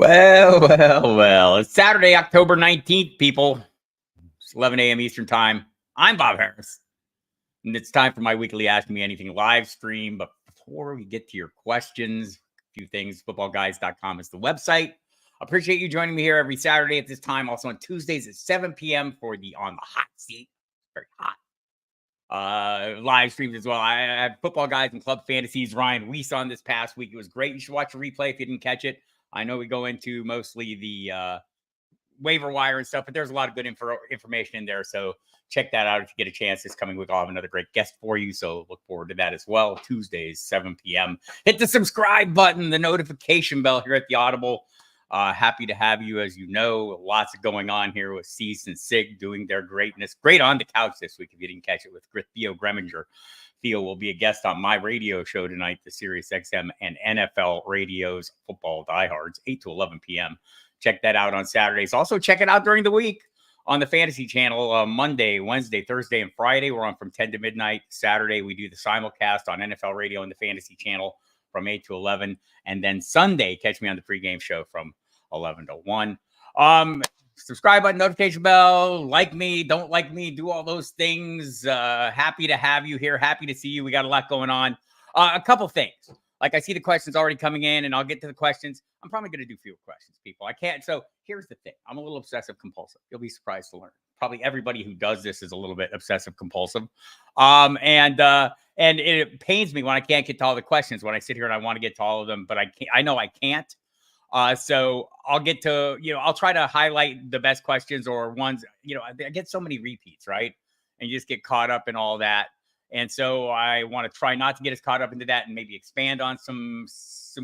Well. It's Saturday, October 19th, people. It's 11 a.m. Eastern Time. I'm Bob Harris, and it's time for my weekly Ask Me Anything live stream. But before we get to your questions, a few things, footballguys.com is the website. Appreciate you joining me here every Saturday at this time. Also on Tuesdays at 7 p.m. for the On the Hot Seat. Very hot. Live streams as well. I had Football Guys and Club Fantasies. Ryan Weiss on this past week. It was great. You should watch a replay if you didn't catch it. I know we go into mostly the waiver wire and stuff, but there's a lot of good information in there. So check that out if you get a chance. This coming week, I'll have another great guest for you. So look forward to that as well. Tuesdays, 7 p.m. Hit the subscribe button, the notification bell here at the Audible. Happy to have you. As you know, lots of going on here with Cease and Sig doing their greatness. Great on the couch this week if you didn't catch it with Theo Greminger. Theo will be a guest on my radio show tonight, the Sirius XM and NFL Radio's Football Diehards, 8 to 11 p.m. Check that out on Saturdays. Also, check it out during the week on the Fantasy Channel. Monday, Wednesday, Thursday, and Friday, we're on from 10 to midnight. Saturday, we do the simulcast on NFL Radio and the Fantasy Channel from 8 to 11. And then Sunday, catch me on the pregame show from 11 to 1. Subscribe button, notification bell, like me, don't like me, do all those things. Happy to have you here. Happy to see you. We got a lot going on. A couple things. Like I see the questions already coming in, and I'll get to the questions. I'm probably going to do fewer questions, people. I can't. So here's the thing. I'm a little obsessive compulsive. You'll be surprised to learn. Probably everybody who does this is a little bit obsessive compulsive. And it pains me when I can't get to all the questions, when I sit here and I want to get to all of them, but I know I can't. So I'll get to, I'll try to highlight the best questions or ones, I get so many repeats, right? And you just get caught up in all that. And so I want to try not to get us caught up into that and maybe expand on some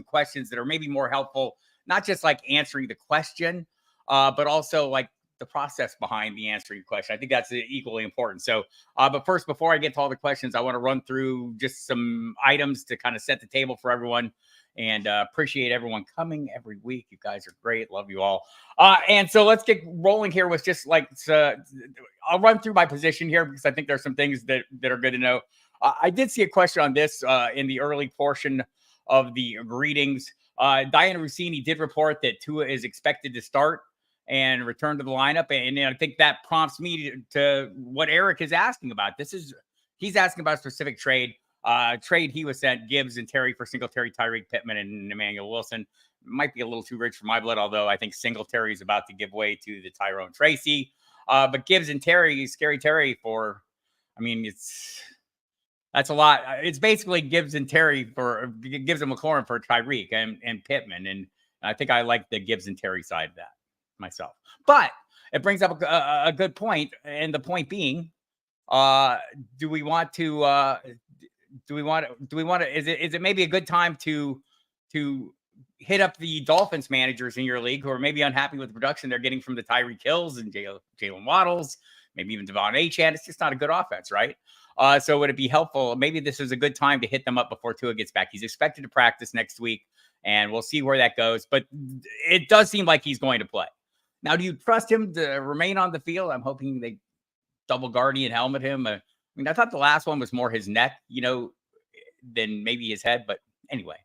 questions that are maybe more helpful, not just like answering the question, but also like the process behind the answering question. I think that's equally important. So, but first, before I get to all the questions, I want to run through just some items to kind of set the table for everyone. And appreciate everyone coming every week. You guys are great. Love you all. And so let's get rolling here with just like, I'll run through my position here because I think there's some things that are good to know. I did see a question on this in the early portion of the greetings. Diana Rossini did report that Tua is expected to start and return to the lineup. And I think that prompts me to what Eric is asking about. He's asking about a specific trade. Trade he was sent Gibbs and Terry for Singletary, Tyreek Pittman, and Emmanuel Wilson. Might be a little too rich for my blood, although I think Singletary is about to give way to the Tyrone Tracy. But Gibbs and Terry, Scary Terry for, that's a lot. It's basically Gibbs and Terry for Gibbs and McLaurin for Tyreek and Pittman. And I think I like the Gibbs and Terry side of that myself. Is it maybe a good time to hit up the Dolphins managers in your league who are maybe unhappy with the production they're getting from the Tyreek Hills and Jalen Waddles, maybe even Devon Achane? It's just not a good offense, right? So would it be helpful? Maybe this is a good time to hit them up before Tua gets back. He's expected to practice next week, and we'll see where that goes. But it does seem like he's going to play. Now, do you trust him to remain on the field? I'm hoping they double guardian helmet him. I thought the last one was more his neck, than maybe his head. But anyway,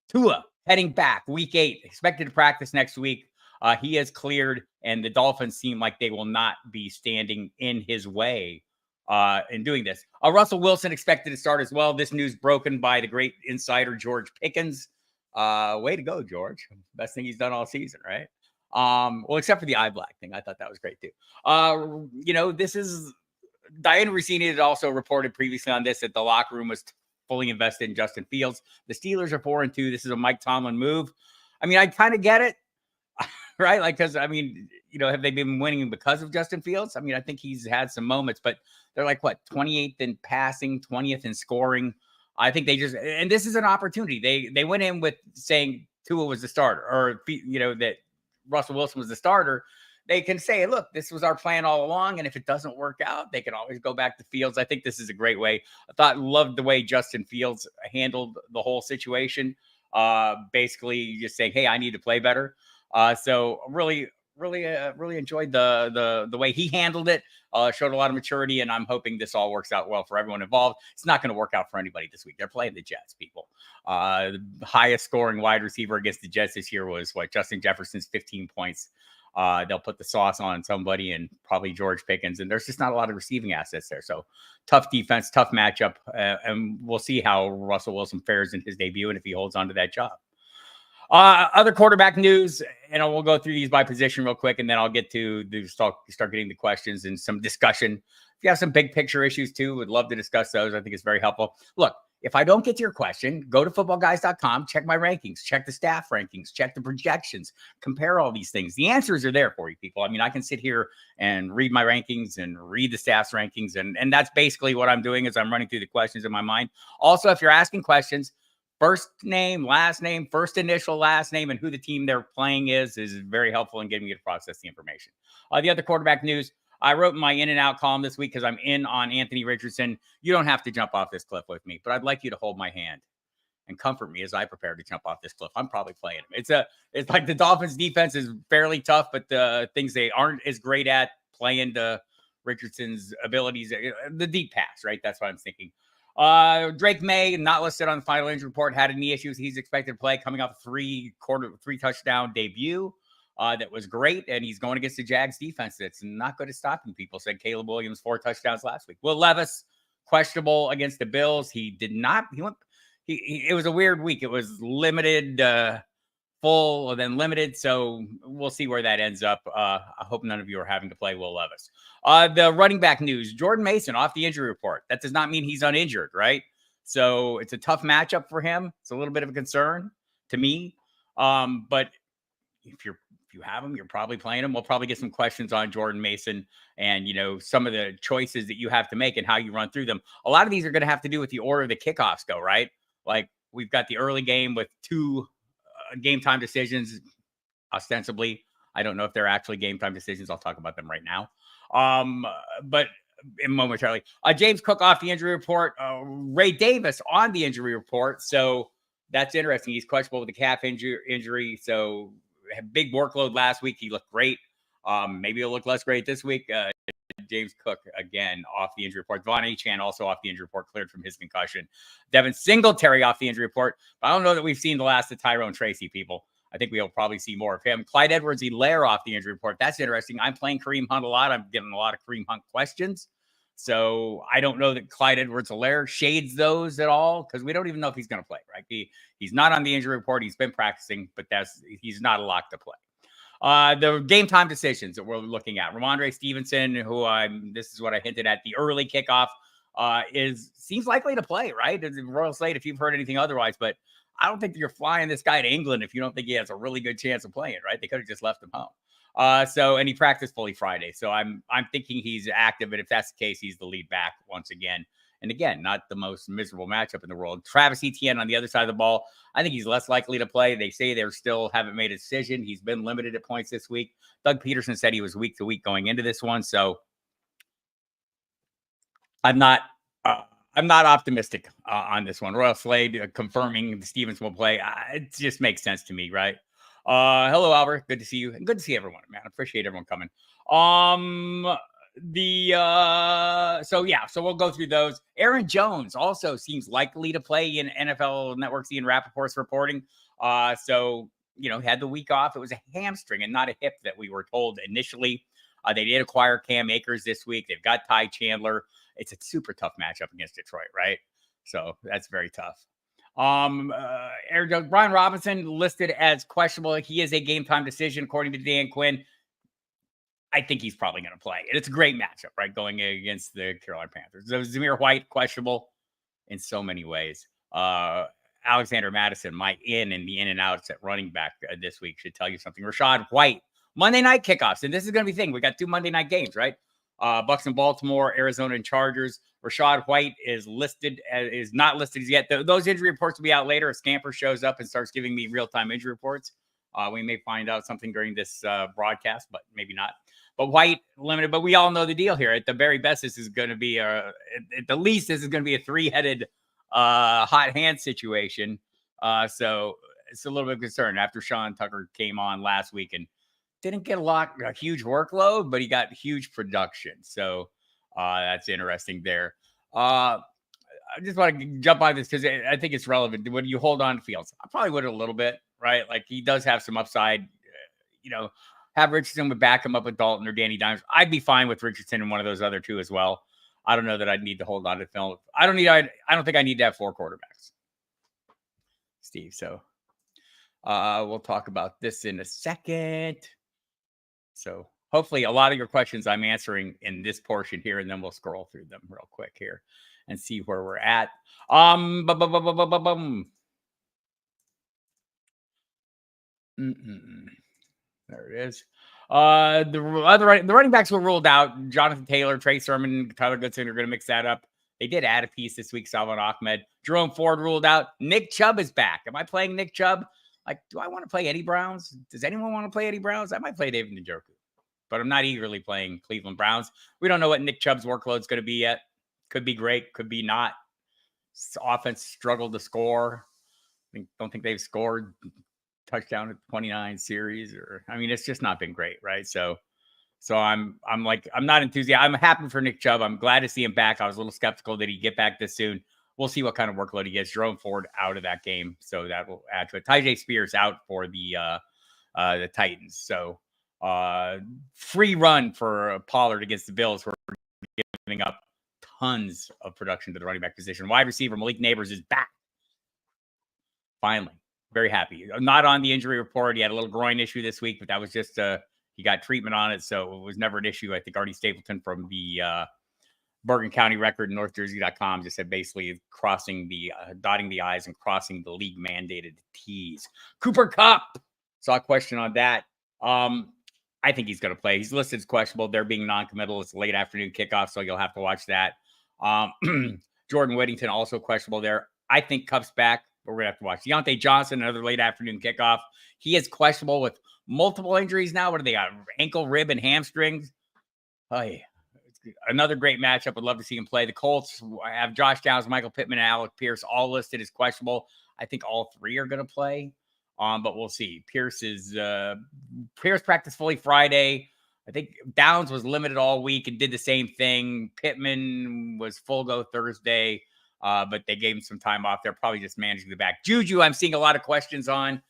Tua heading back week 8, expected to practice next week. He is cleared, and the Dolphins seem like they will not be standing in his way in doing this. Russell Wilson expected to start as well. This news broken by the great insider George Pickens. Way to go, George. Best thing he's done all season, right? Well, except for the eye black thing. I thought that was great too. This is Diana Rossini had also reported previously on this that the locker room was fully invested in Justin Fields. The Steelers are 4-2. This is a Mike Tomlin move. I kind of get it, right? Like, because have they been winning because of Justin Fields? I think he's had some moments, but they're like 28th in passing, 20th in scoring. I think and this is an opportunity. They went in with saying Tua was the starter, or that Russell Wilson was the starter. They can say, look, this was our plan all along. And if it doesn't work out, they can always go back to Fields. I think this is a great way. Loved the way Justin Fields handled the whole situation. Basically just saying, hey, I need to play better. So really, really enjoyed the way he handled it. Showed a lot of maturity, and I'm hoping this all works out well for everyone involved. It's not going to work out for anybody this week. They're playing the Jets, people. The highest scoring wide receiver against the Jets this year was Justin Jefferson's 15 points. They'll put the sauce on somebody and probably George Pickens, and there's just not a lot of receiving assets there. So tough defense, tough matchup, and we'll see how Russell Wilson fares in his debut and if he holds on to that job. Other quarterback news, and we'll go through these by position real quick, and then I'll get to start getting the questions and some discussion. If you have some big picture issues too, would love to discuss those. I think it's very helpful. Look, if I don't get to your question, go to footballguys.com, check my rankings, check the staff rankings, check the projections, compare all these things. The answers are there for you, people. I mean, I can sit here and read my rankings and read the staff's rankings, and that's basically what I'm doing is I'm running through the questions in my mind. Also, if you're asking questions, first name, last name, first initial, last name, and who the team they're playing is very helpful in getting me to process the information. The other quarterback news, I wrote my in and out column this week because I'm in on Anthony Richardson. You don't have to jump off this cliff with me, but I'd like you to hold my hand and comfort me as I prepare to jump off this cliff. I'm probably playing him. It's like the Dolphins defense is fairly tough, but the things they aren't as great at play into Richardson's abilities, the deep pass, right? That's what I'm thinking. Drake May, not listed on the final injury report, had knee issues. He's expected to play coming off a three touchdown debut. That was great, and he's going against the Jags defense that's not good at stopping people, said Caleb Williams, 4 touchdowns last week. Will Levis, questionable against the Bills. It was a weird week. It was limited, full, and then limited, so we'll see where that ends up. I hope none of you are having to play Will Levis. The running back news, Jordan Mason off the injury report. That does not mean he's uninjured, right? So it's a tough matchup for him. It's a little bit of a concern to me. But if you have him, you're probably playing him. We'll probably get some questions on Jordan Mason and, some of the choices that you have to make and how you run through them. A lot of these are going to have to do with the order the kickoffs go, right? Like we've got the early game with 2 game time decisions, ostensibly. I don't know if they're actually game time decisions. I'll talk about them right now. But momentarily, James Cook off the injury report, Ray Davis on the injury report. So that's interesting. He's questionable with the calf injury. So big workload last week. He looked great. Maybe he'll look less great this week. James Cook again off the injury report. Von Achane also off the injury report, cleared from his concussion. Devin Singletary off the injury report. But I don't know that we've seen the last of Tyrone Tracy, people. I think we'll probably see more of him. Clyde Edwards-Helaire off the injury report. That's interesting. I'm playing Kareem Hunt a lot. I'm getting a lot of Kareem Hunt questions. So I don't know that Clyde Edwards-Helaire shades those at all because we don't even know if he's going to play, right? He's not on the injury report. He's been practicing, but he's not a lock to play. The game time decisions that we're looking at. Ramondre Stevenson, this is what I hinted at, the early kickoff seems likely to play, right? Royal Slate, if you've heard anything otherwise, but I don't think you're flying this guy to England if you don't think he has a really good chance of playing, right? They could have just left him home. And he practiced fully Friday. So I'm thinking he's active, and if that's the case, he's the lead back once again. And again, not the most miserable matchup in the world. Travis Etienne on the other side of the ball, I think he's less likely to play. They say they still haven't made a decision. He's been limited at points this week. Doug Peterson said he was week to week going into this one. So I'm not optimistic on this one. Royal Slade confirming the Stevens will play. It just makes sense to me, right? Hello, Albert. Good to see you. And good to see everyone, man. I appreciate everyone coming. So we'll go through those. Aaron Jones also seems likely to play in NFL Network's Ian Rappaport's reporting. Had the week off. It was a hamstring and not a hip that we were told initially. They did acquire Cam Akers this week. They've got Ty Chandler. It's a super tough matchup against Detroit, right? So that's very tough. Aaron Jones, Brian Robinson listed as questionable. He is a game time decision, according to Dan Quinn. I think he's probably going to play. And it's a great matchup, right? Going against the Carolina Panthers. So Zamir White, questionable in so many ways. Alexander Madison, my in and outs at running back this week should tell you something. Rachaad White, Monday night kickoffs. And this is going to be the thing. We got 2 Monday night games, right? Bucks and Baltimore, Arizona and Chargers. Rachaad White is not listed yet. Those injury reports will be out later. If Scamper shows up and starts giving me real-time injury reports, we may find out something during this broadcast, but maybe not. But White limited, but we all know the deal here. At the very best, this is going to be at the least, this is going to be a 3-headed hot hand situation. So it's a little bit of concern after Sean Tucker came on last week and didn't get a huge workload, but he got huge production. So that's interesting there. I just want to jump on this because I think it's relevant. When you hold on to Fields, I probably would a little bit, right? Like he does have some upside. Have Richardson would back him up with Dalton or Danny Dimes. I'd be fine with Richardson and one of those other two as well. I don't know that I'd need to hold on to film. I don't think I need to have 4 quarterbacks, Steve. So we'll talk about this in a second. So hopefully a lot of your questions I'm answering in this portion here, and then we'll scroll through them real quick here and see where we're at. There it is. The running backs were ruled out. Jonathan Taylor, Trey Sermon, Tyler Goodson are going to mix that up. They did add a piece this week, Salvon Ahmed. Jerome Ford ruled out. Nick Chubb is back. Am I playing Nick Chubb? Like, do I want to play Eddie Browns? Does anyone want to play Eddie Browns? I might play David Njoku, but I'm not eagerly playing Cleveland Browns. We don't know what Nick Chubb's workload is going to be yet. Could be great, could be not. Offense struggled to score. I don't think they've scored touchdown at 29 series, it's just not been great, right? So I'm not enthusiastic. I'm happy for Nick Chubb. I'm glad to see him back. I was a little skeptical that he'd get back this soon. We'll see what kind of workload he gets. Jerome Ford out of that game, so that will add to it. Tyjae Spears out for the Titans. So free run for Pollard against the Bills, who are giving up tons of production to the running back position. Wide receiver Malik Neighbors is back. Finally. Very happy. Not on the injury report. He had a little groin issue this week, but that was just he got treatment on it, so it was never an issue. I think Artie Stapleton from the Bergen County Record, NorthJersey.com, just said basically dotting the I's and crossing the league mandated T's. Cooper Kupp, saw a question on that. I think he's going to play. He's listed as questionable. They're being non-committal. It's a late afternoon kickoff, so you'll have to watch that. Jordan Whittington also questionable there. I think Kupp's back, but we're going to have to watch. Deontay Johnson, another late afternoon kickoff. He is questionable with multiple injuries now. What do they got? Ankle, rib, and hamstrings. Oh, yeah. Another great matchup. Would love to see him play. The Colts have Josh Downs, Michael Pittman, and Alec Pierce all listed as questionable. I think all 3 are going to play, but we'll see. Pierce practiced fully Friday. I think Downs was limited all week and did the same thing. Pittman was full go Thursday, but they gave him some time off. They're probably just managing the back. Juju, I'm seeing a lot of questions on.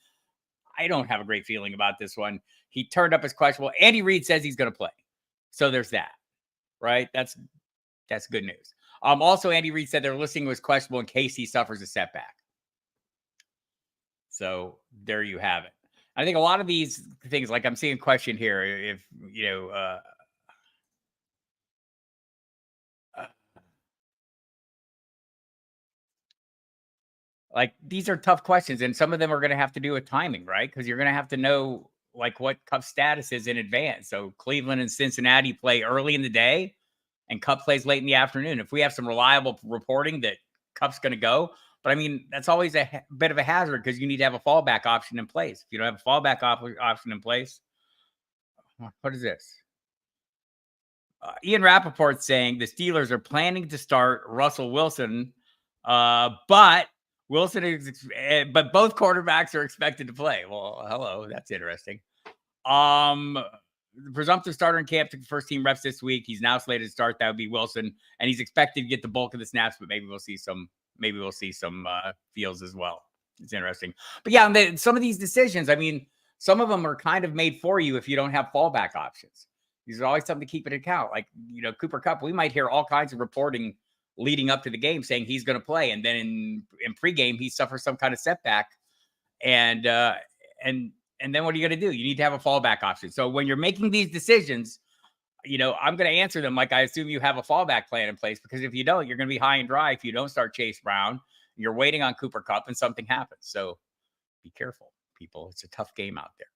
I don't have a great feeling about this one. He turned up as questionable. Andy Reid says he's going to play. So there's that, right? That's good news. Also, Andy Reid said they're listing him as questionable in case he suffers a setback. So there you have it. I think a lot of these things, like I'm seeing a question here, if, like these are tough questions, and some of them are going to have to do with timing, right? Because you're going to have to know like what Kupp's status is in advance. So Cleveland and Cincinnati play early in the day, and Kupp plays late in the afternoon. If we have some reliable reporting that Kupp's going to go, but I mean, that's always a bit of a hazard because you need to have a fallback option in place. If you don't have a fallback option in place, what is this? Ian Rappaport saying the Steelers are planning to start Russell Wilson, but both quarterbacks are expected to play. Well, hello, that's interesting. The presumptive starter in camp took the first team reps this week. He's now slated to start. That would be Wilson, and he's expected to get the bulk of the snaps, but maybe we'll see some fields as well. It's interesting. But yeah, some of these decisions, I mean, some of them are kind of made for you if you don't have fallback options. These are always something to keep in account. Like, Cooper Kupp, we might hear all kinds of reporting leading up to the game saying he's going to play. And then in pregame, he suffers some kind of setback. And then what are you going to do? You need to have a fallback option. So when you're making these decisions, I'm going to answer them like I assume you have a fallback plan in place, because if you don't, you're going to be high and dry if you don't start Chase Brown. You're waiting on Cooper Kupp and something happens. So be careful, people. It's a tough game out there.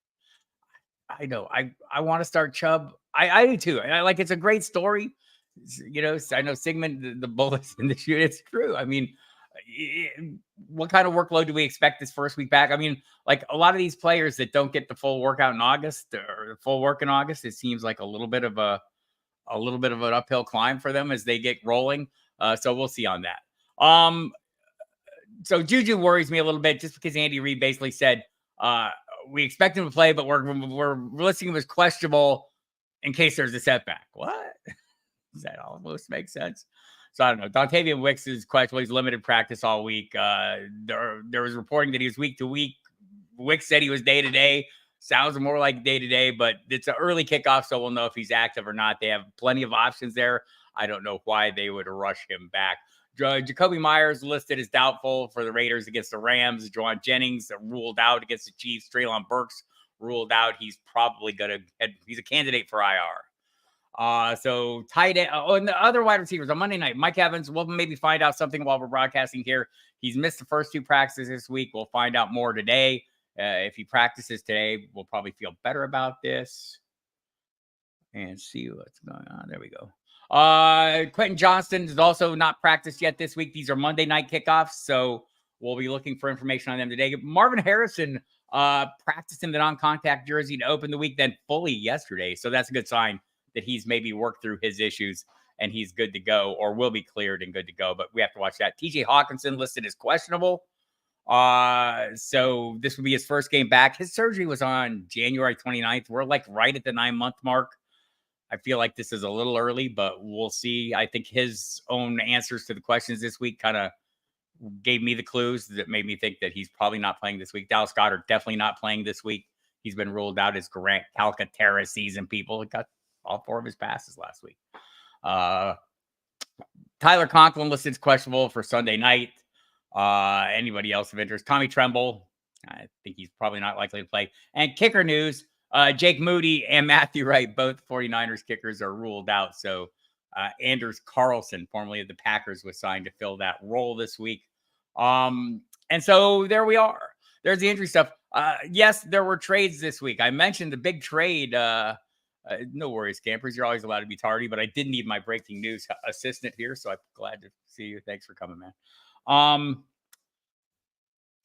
I know. I want to start Chubb. I do too. It's a great story. I know Sigmund, the bullets in the shoot. It's true. I mean, what kind of workload do we expect this first week back? I mean, like a lot of these players that don't get the full workout in August or full work in August, it seems like a little bit of an uphill climb for them as they get rolling. So we'll see on that. So Juju worries me a little bit just because Andy Reid basically said, we expect him to play, but we're listing him as questionable in case there's a setback. What? Does that almost make sense? So I don't know. Dontavian Wicks is questionable. He's limited practice all week. There was reporting that he was week to week. Wicks said he was day to day. Sounds more like day to day, but it's an early kickoff, so we'll know if he's active or not. They have plenty of options there. I don't know why they would rush him back. Jacoby Myers listed as doubtful for the Raiders against the Rams. Juwan Jennings ruled out against the Chiefs. Treylon Burks ruled out. He's probably he's a candidate for IR. So tight end. Oh, and the other wide receivers on Monday night, Mike Evans. We'll maybe find out something while we're broadcasting here. He's missed the first 2 practices this week. We'll find out more today. If he practices today, we'll probably feel better about this and see what's going on. There we go. Quentin Johnston is also not practiced yet this week. These are Monday night kickoffs, so we'll be looking for information on them today. Marvin Harrison practiced in the non-contact jersey to open the week, then fully yesterday. So that's a good sign that he's maybe worked through his issues and he's good to go, or will be cleared and good to go. But we have to watch that. TJ Hawkinson listed as questionable. So this would be his first game back. His surgery was on January 29th. We're like right at the 9-month mark. I feel like this is a little early, but we'll see. I think his own answers to the questions this week kind of gave me the clues that made me think that he's probably not playing this week. Dallas Goedert definitely not playing this week. He's been ruled out as Grant Calcaterra season. People got all 4 of his passes last week. Tyler Conklin listed as questionable for Sunday night. Anybody else of interest? Tommy Tremble, I think he's probably not likely to play. And kicker news, Jake Moody and Matthew Wright, both 49ers kickers, are ruled out. So Anders Carlson, formerly of the Packers, was signed to fill that role this week. And so there we are. There's the injury stuff. Yes, there were trades this week. I mentioned the big trade. No worries, campers. You're always allowed to be tardy, but I did need my breaking news assistant here, so I'm glad to see you. Thanks for coming, man.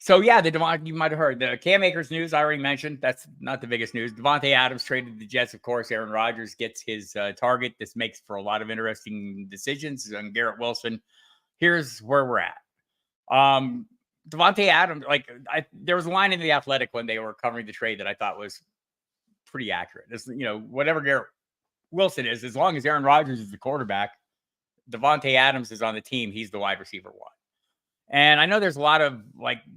So yeah, you might have heard the Cam Akers news. I already mentioned. That's not the biggest news. Davante Adams traded the Jets, of course. Aaron Rodgers gets his target. This makes for a lot of interesting decisions. And Garrett Wilson. Here's where we're at. Davante Adams, there was a line in The Athletic when they were covering the trade that I thought was pretty accurate. This, whatever Garrett Wilson is, as long as Aaron Rodgers is the quarterback, Davante Adams is on the team. He's the wide receiver 1. And I know there's a lot of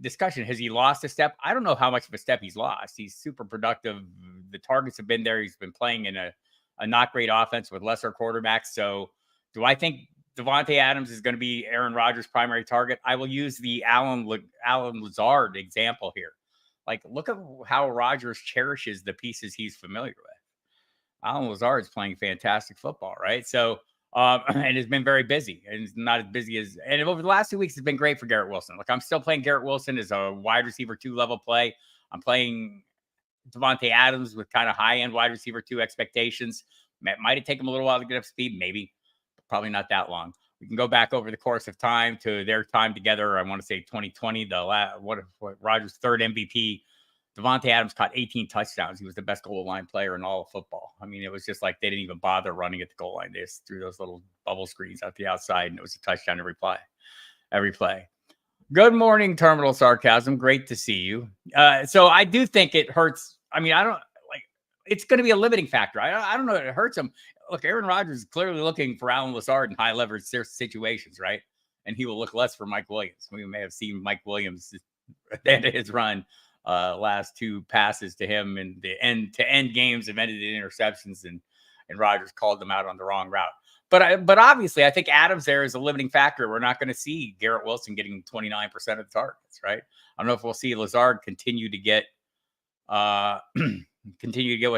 discussion. Has he lost a step? I don't know how much of a step he's lost. He's super productive. The targets have been there. He's been playing in a not great offense with lesser quarterbacks. So do I think Davante Adams is going to be Aaron Rodgers' primary target? I will use the Allen Lazard example here. Look at how Rodgers cherishes the pieces he's familiar with. Allen Lazard is playing fantastic football, right? So, and has been very busy, and it's not as busy as. And over the last 2 weeks, it's been great for Garrett Wilson. I'm still playing Garrett Wilson as a wide receiver 2 level play. I'm playing Davante Adams with kind of high end wide receiver 2 expectations. Might have taken him a little while to get up to speed, maybe, but probably not that long. We can go back over the course of time to their time together. I want to say 2020, what Rodgers' 3rd MVP. Davante Adams caught 18 touchdowns. He was the best goal line player in all of football. I mean, it was just like they didn't even bother running at the goal line. They just threw those little bubble screens out the outside, and it was a touchdown every play. Good morning, Terminal Sarcasm. Great to see you. So I do think it hurts. I mean, it's going to be a limiting factor. I don't know if it hurts him. Look, Aaron Rodgers is clearly looking for Allen Lazard in high leverage situations, right? And he will look less for Mike Williams. We may have seen Mike Williams at the end of his run. Last 2 passes to him and the end games have ended in interceptions, and Rodgers called them out on the wrong route. But obviously, I think Adams there is a limiting factor. We're not going to see Garrett Wilson getting 29% of the targets, right? I don't know if we'll see Lazard continue to get what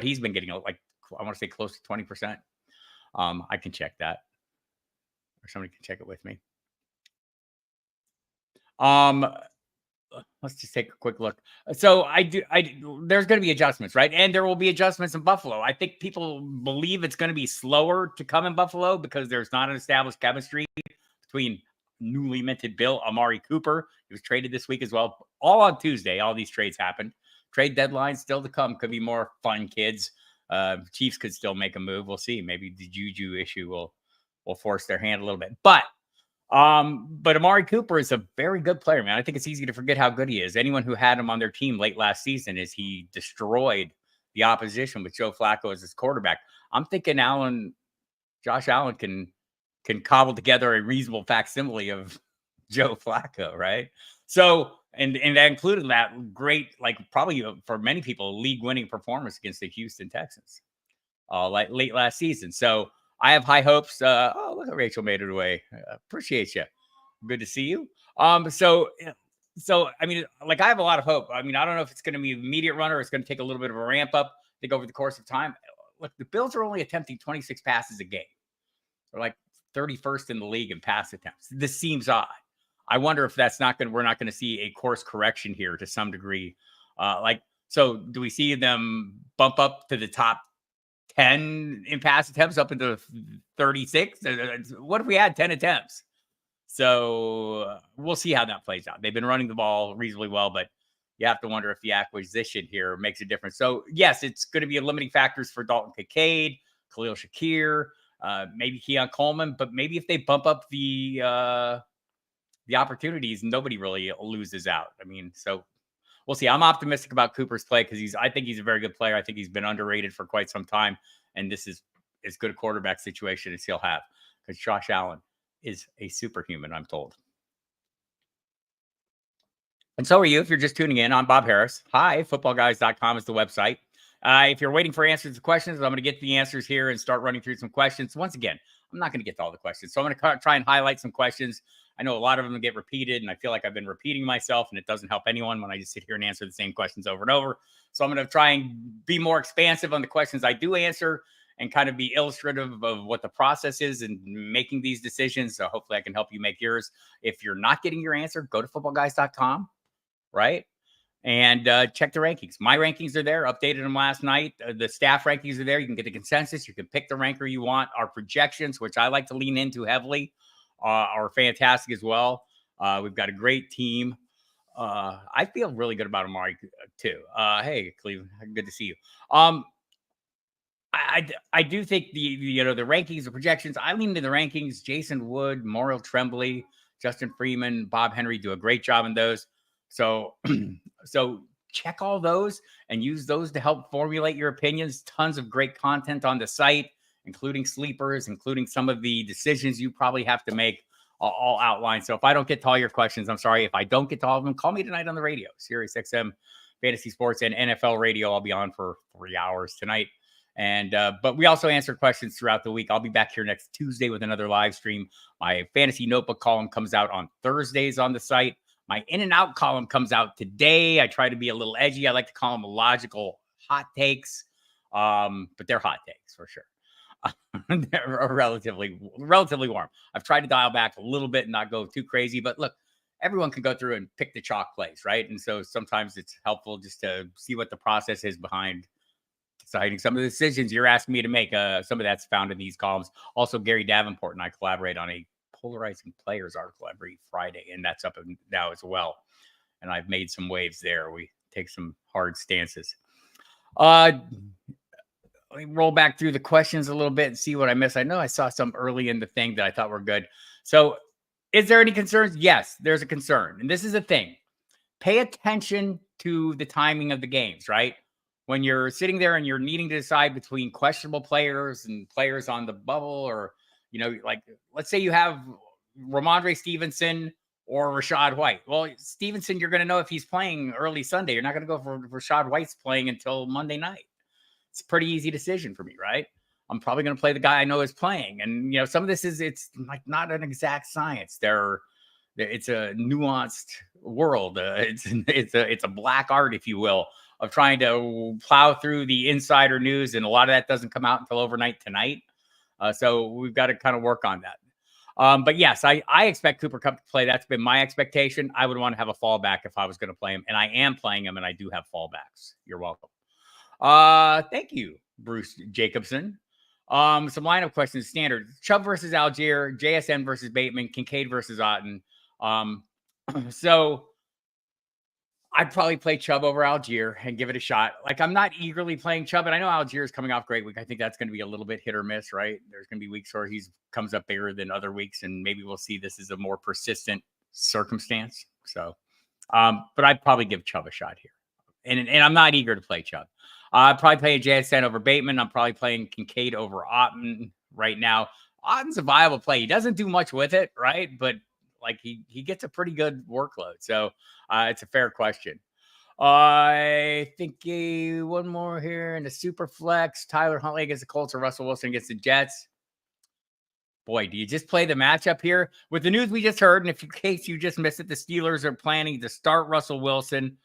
he's been getting. I want to say close to 20%. I can check that, or somebody can check it with me. Let's just take a quick look. So there's going to be adjustments, right? And there will be adjustments in Buffalo. I think people believe it's going to be slower to come in Buffalo because there's not an established chemistry between newly minted Bill Amari Cooper. He was traded this week as well. All on Tuesday, all these trades happened. Trade deadline still to come. Could be more fun, kids. Chiefs could still make a move. We'll see. Maybe the Juju issue will force their hand a little bit. But But Amari Cooper is a very good player, man. I think it's easy to forget how good he is. Anyone who had him on their team late last season is he destroyed the opposition with Joe Flacco as his quarterback. I'm thinking Josh Allen can cobble together a reasonable facsimile of Joe Flacco, right? So, and that included that great, like probably for many people, league-winning performance against the Houston Texans, like late last season. So I have high hopes. Oh, look at Rachel made it away. Appreciate you. Good to see you. So I mean, like I have a lot of hope. I mean, I don't know if it's going to be an immediate runner. Or it's going to take a little bit of a ramp up. I think over the course of time. Look, the Bills are only attempting 26 passes a game. They're like 31st in the league in pass attempts. This seems odd. I wonder if we're not going to see a course correction here to some degree. So do we see them bump up to the top 10 in pass attempts up into 36? What if we had 10 attempts? So we'll see how that plays out. They've been running the ball reasonably well, but you have to wonder if the acquisition here makes a difference. So yes, it's going to be a limiting factors for Dalton Kincaid, Khalil Shakir, maybe Keon Coleman, but maybe if they bump up the opportunities, nobody really loses out. I mean, so we'll see. I'm optimistic about Cooper's play because I think he's a very good player. I think he's been underrated for quite some time, and this is as good a quarterback situation as he'll have because Josh Allen is a superhuman, I'm told. And so are you if you're just tuning in. I'm Bob Harris. Hi, footballguys.com is the website. If you're waiting for answers to questions, I'm going to get the answers here and start running through some questions. Once again, I'm not going to get to all the questions. So I'm going to try and highlight some questions. I know a lot of them get repeated, and I feel like I've been repeating myself, and it doesn't help anyone when I just sit here and answer the same questions over and over. So I'm going to try and be more expansive on the questions I do answer and kind of be illustrative of what the process is in making these decisions. So hopefully I can help you make yours. If you're not getting your answer, go to footballguys.com, right? And check the rankings. My rankings are there. Updated them last night. The staff rankings are there. You can get the consensus. You can pick the ranker you want. Our projections, which I like to lean into heavily, are fantastic as well. We've got a great team. I feel really good about Amari too. Hey, Cleveland, good to see you. I do think the rankings, the projections. I lean into the rankings. Jason Wood, Mauriel Tremblay, Justin Freeman, Bob Henry do a great job in those. So check all those and use those to help formulate your opinions. Tons of great content on the site, including sleepers, including some of the decisions you probably have to make, all outlined. So if I don't get to all your questions, I'm sorry. If I don't get to all of them, call me tonight on the radio, Sirius XM, Fantasy Sports, and NFL Radio. I'll be on for 3 hours tonight. But we also answer questions throughout the week. I'll be back here next Tuesday with another live stream. My fantasy notebook column comes out on Thursdays on the site. My in and out column comes out today. I try to be a little edgy. I like to call them logical hot takes. But they're hot takes for sure. They're relatively warm. I've tried to dial back a little bit and not go too crazy, but look, everyone can go through and pick the chalk plays, right? And so sometimes it's helpful just to see what the process is behind deciding some of the decisions you're asking me to make. Some of that's found in these columns. Also, Gary Davenport and I collaborate on a polarizing players article every Friday, and that's up now as well. And I've made some waves there. We take some hard stances. Let me roll back through the questions a little bit and see what I missed. I know I saw some early in the thing that I thought were good. So is there any concerns? Yes, there's a concern. And this is a thing. Pay attention to the timing of the games, right? When you're sitting there and you're needing to decide between questionable players and players on the bubble, or, like let's say you have Ramondre Stevenson or Rachaad White. Well, Stevenson, you're going to know if he's playing early Sunday. You're not going to go for Rachaad White's playing until Monday night. It's a pretty easy decision for me, right? I'm probably going to play the guy I know is playing. And, some of this it's like not an exact science. It's a nuanced world. It's a black art, if you will, of trying to plow through the insider news. And a lot of that doesn't come out until overnight tonight. So we've got to kind of work on that. But yes, I expect Cooper Kupp to play. That's been my expectation. I would want to have a fallback if I was going to play him. And I am playing him, and I do have fallbacks. You're welcome. Thank you, Bruce Jacobson. Some lineup questions. Standard. Chubb versus Algier, JSN versus Bateman, Kincaid versus Otten. So I'd probably play Chubb over Algier and give it a shot. Like, I'm not eagerly playing Chubb, and I know Algier is coming off great week. I think that's going to be a little bit hit or miss, right? There's going to be weeks where he comes up bigger than other weeks, and maybe we'll see this is a more persistent circumstance. So, but I'd probably give Chubb a shot here, and I'm not eager to play Chubb. I'd probably play JSN over Bateman. I'm probably playing Kincaid over Otton right now. Otton's a viable play. He doesn't do much with it, right? But like he gets a pretty good workload. So it's a fair question. I think one more here in the super flex. Tyler Huntley against the Colts or Russell Wilson against the Jets. Boy, do you just play the matchup here? With the news we just heard, and if in case you just missed it, the Steelers are planning to start Russell Wilson,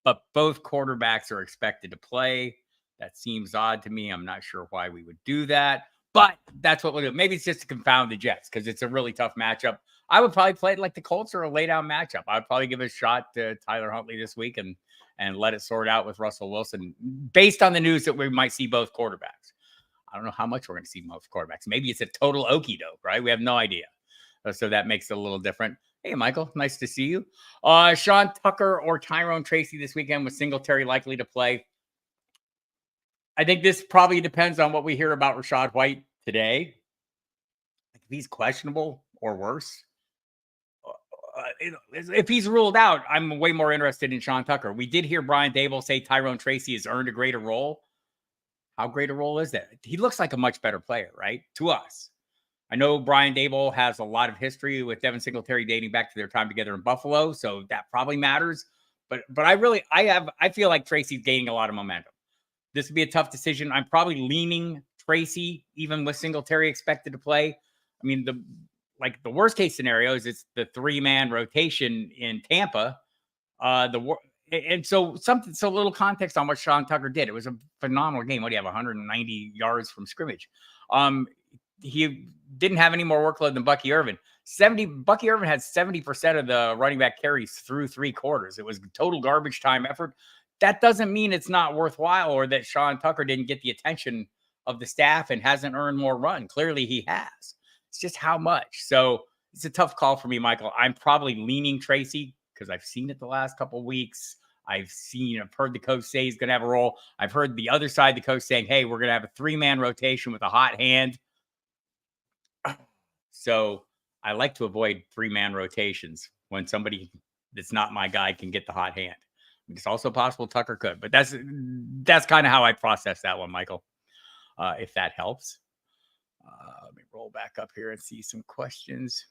but both quarterbacks are expected to play. That seems odd to me. I'm not sure why we would do that, but that's what we'll do. Maybe it's just to confound the Jets because it's a really tough matchup. I would probably play it like the Colts or a lay-down matchup. I'd probably give a shot to Tyler Huntley this week and let it sort out with Russell Wilson based on the news that we might see both quarterbacks. I don't know how much we're going to see both quarterbacks. Maybe it's a total okie doke, right? We have no idea. So that makes it a little different. Hey, Michael, nice to see you. Sean Tucker or Tyrone Tracy this weekend with Singletary likely to play. I think this probably depends on what we hear about Rachaad White today. If he's questionable or worse, if he's ruled out, I'm way more interested in Sean Tucker. We did hear Brian Daboll say Tyrone Tracy has earned a greater role. How great a role is that? He looks like a much better player, right? To us. I know Brian Daboll has a lot of history with Devin Singletary dating back to their time together in Buffalo, so that probably matters. But I feel like Tracy's gaining a lot of momentum. This would be a tough decision. I'm probably leaning Tracy, even with Singletary expected to play. I mean, the worst case scenario is it's the 3-man rotation in Tampa. And so a little context on what Sean Tucker did. It was a phenomenal game. What do you have? 190 yards from scrimmage. He didn't have any more workload than Bucky Irvin. Bucky Irvin had 70% of the running back carries through 3 quarters. It was total garbage time effort. That doesn't mean it's not worthwhile or that Sean Tucker didn't get the attention of the staff and hasn't earned more run. Clearly he has. It's just how much. So it's a tough call for me, Michael. I'm probably leaning Tracy because I've seen it the last couple of weeks. I've heard the coach say he's going to have a role. I've heard the other side, the coach saying, hey, we're going to have a 3-man rotation with a hot hand. So I like to avoid 3-man rotations when somebody that's not my guy can get the hot hand. It's also possible Tucker could, but that's kind of how I process that one, Michael, if that helps. Let me roll back up here and see some questions.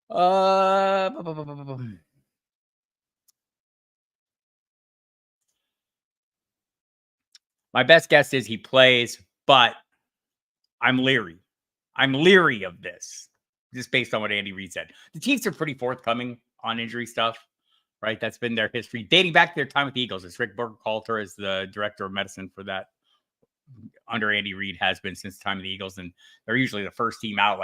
My best guess is he plays, but I'm leery. I'm leery of this, just based on what Andy Reid said. The Chiefs are pretty forthcoming on injury stuff, right? That's been their history dating back to their time with the Eagles. It's Rick Burkhalter is the director of medicine for that under Andy Reid has been since the time of the Eagles. And they're usually the first team out.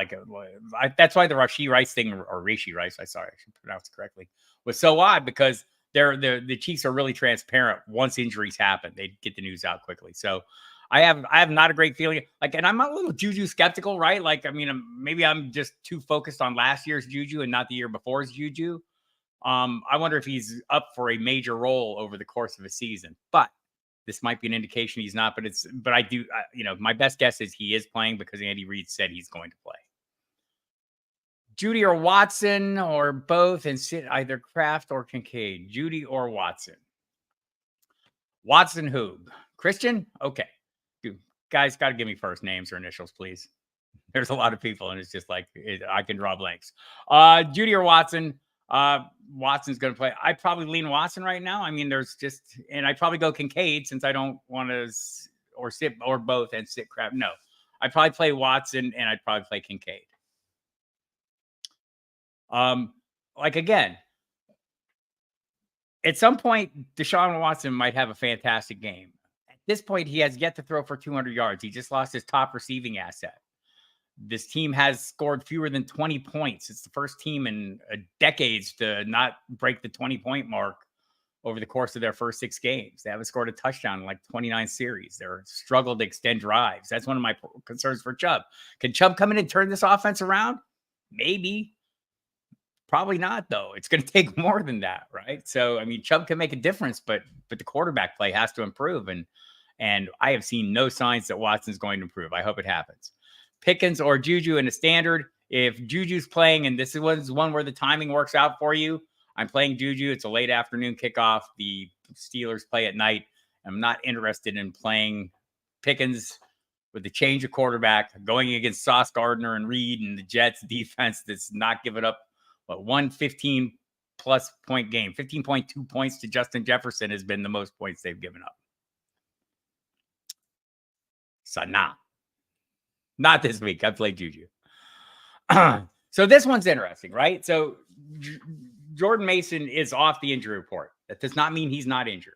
That's why the Rashee Rice thing, or Rashee Rice, I should pronounce it correctly, was so odd because the Chiefs are really transparent. Once injuries happen, they get the news out quickly. So I have not a great feeling. And I'm a little Juju skeptical, right? Maybe I'm just too focused on last year's Juju and not the year before's Juju. I wonder if he's up for a major role over the course of a season, but this might be an indication he's not. But I do, my best guess is he is playing because Andy Reid said he's going to play. Judy or Watson or both, and sit either Kraft or Kincaid. Judy or Watson. Watson who? Christian? Okay. Guys, got to give me first names or initials, please. There's a lot of people, and it's just I can draw blanks. Judy or Watson. Watson's going to play. I probably lean Watson right now. I mean, and I'd probably go Kincaid since I don't want to sit or both and sit Kraft. No, I'd probably play Watson and I'd probably play Kincaid. Again, at some point, Deshaun Watson might have a fantastic game. At this point, he has yet to throw for 200 yards. He just lost his top receiving asset. This team has scored fewer than 20 points. It's the first team in decades to not break the 20-point mark over the course of their first 6 games. They haven't scored a touchdown in 29 series. They're struggled to extend drives. That's one of my concerns for Chubb. Can Chubb come in and turn this offense around? Maybe. Probably not, though. It's going to take more than that, right? So, I mean, Chubb can make a difference, but the quarterback play has to improve, and I have seen no signs that Watson's going to improve. I hope it happens. Pickens or Juju in a standard. If Juju's playing, and this is one where the timing works out for you, I'm playing Juju. It's a late afternoon kickoff. The Steelers play at night. I'm not interested in playing Pickens with the change of quarterback going against Sauce Gardner and Reed and the Jets defense that's not giving up one 15-plus point game. 15.2 points to Justin Jefferson has been the most points they've given up. So, not this week. I played Juju. So this one's interesting, right? So Jordan Mason is off the injury report. That does not mean he's not injured.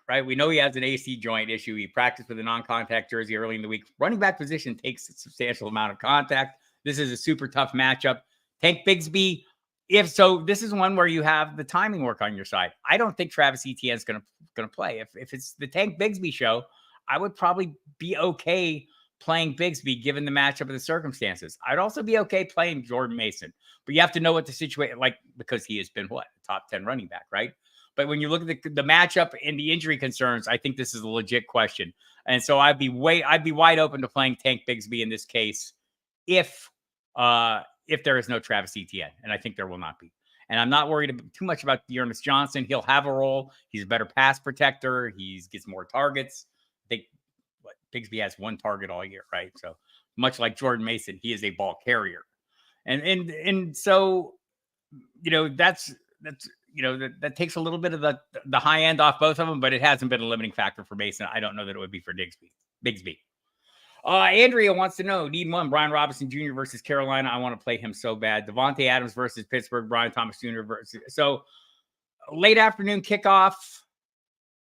Right? We know he has an AC joint issue. He practiced with a non-contact jersey early in the week. Running back position takes a substantial amount of contact. This is a super tough matchup. Tank Bigsby, this is one where you have the timing work on your side. I don't think Travis Etienne is going to play. If it's the Tank Bigsby show, I would probably be okay playing Bigsby given the matchup of the circumstances. I'd also be okay playing Jordan Mason, but you have to know what the situation because he has been a top 10 running back, right? But when you look at the matchup and the injury concerns, I think this is a legit question. And so I'd be wide open to playing Tank Bigsby in this case if there is no Travis Etienne, and I think there will not be. And I'm not worried too much about Ernest Johnson. He'll have a role. He's a better pass protector. He gets more targets. I think Bigsby has one target all year, right? So much like Jordan Mason, he is a ball carrier. And so, that takes a little bit of the high end off both of them, but it hasn't been a limiting factor for Mason. I don't know that it would be for Bigsby. Andrea wants to know, need one, Brian Robinson Jr. versus Carolina. I want to play him so bad. Devontae Adams versus Pittsburgh, Brian Thomas Jr. So late afternoon kickoff,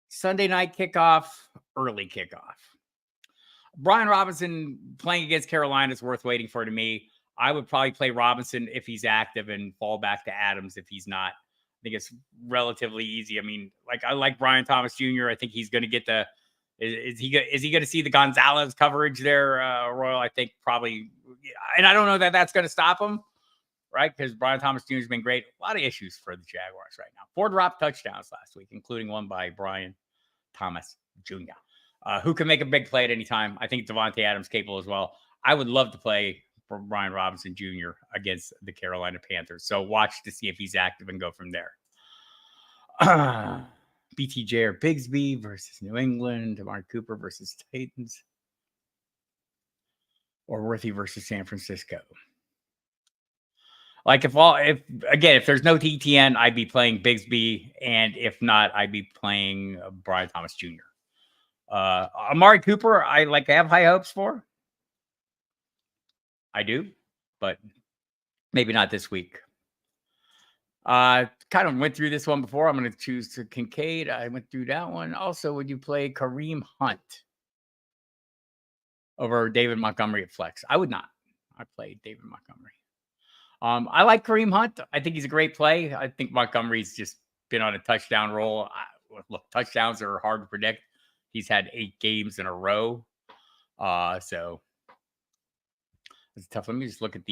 Sunday night kickoff, early kickoff. Brian Robinson playing against Carolina is worth waiting for to me. I would probably play Robinson if he's active and fall back to Adams if he's not. I think it's relatively easy. I mean, I like Brian Thomas Jr. I think he's going to get is he going to see the Gonzalez coverage there, Royal? I think probably. And I don't know that that's going to stop him, right? Because Brian Thomas Jr. has been great. A lot of issues for the Jaguars right now. 4 drop touchdowns last week, including one by Brian Thomas Jr., who can make a big play at any time. I think Devontae Adams capable as well. I would love to play for Brian Robinson Jr. against the Carolina Panthers. So watch to see if he's active and go from there. BTJ or Bigsby versus New England. Amari Cooper versus Titans. Or Worthy versus San Francisco. If there's no TTN, I'd be playing Bigsby. And if not, I'd be playing Brian Thomas Jr. Amari Cooper, I have high hopes for. I do, but maybe not this week. Kind of went through this one before. I'm going to choose Kincaid. I went through that one. Also, would you play Kareem Hunt over David Montgomery at flex? I would not. I played David Montgomery. I like Kareem Hunt. I think he's a great play. I think Montgomery's just been on a touchdown roll. Look, touchdowns are hard to predict. He's had 8 games in a row. So it's tough. Let me just look at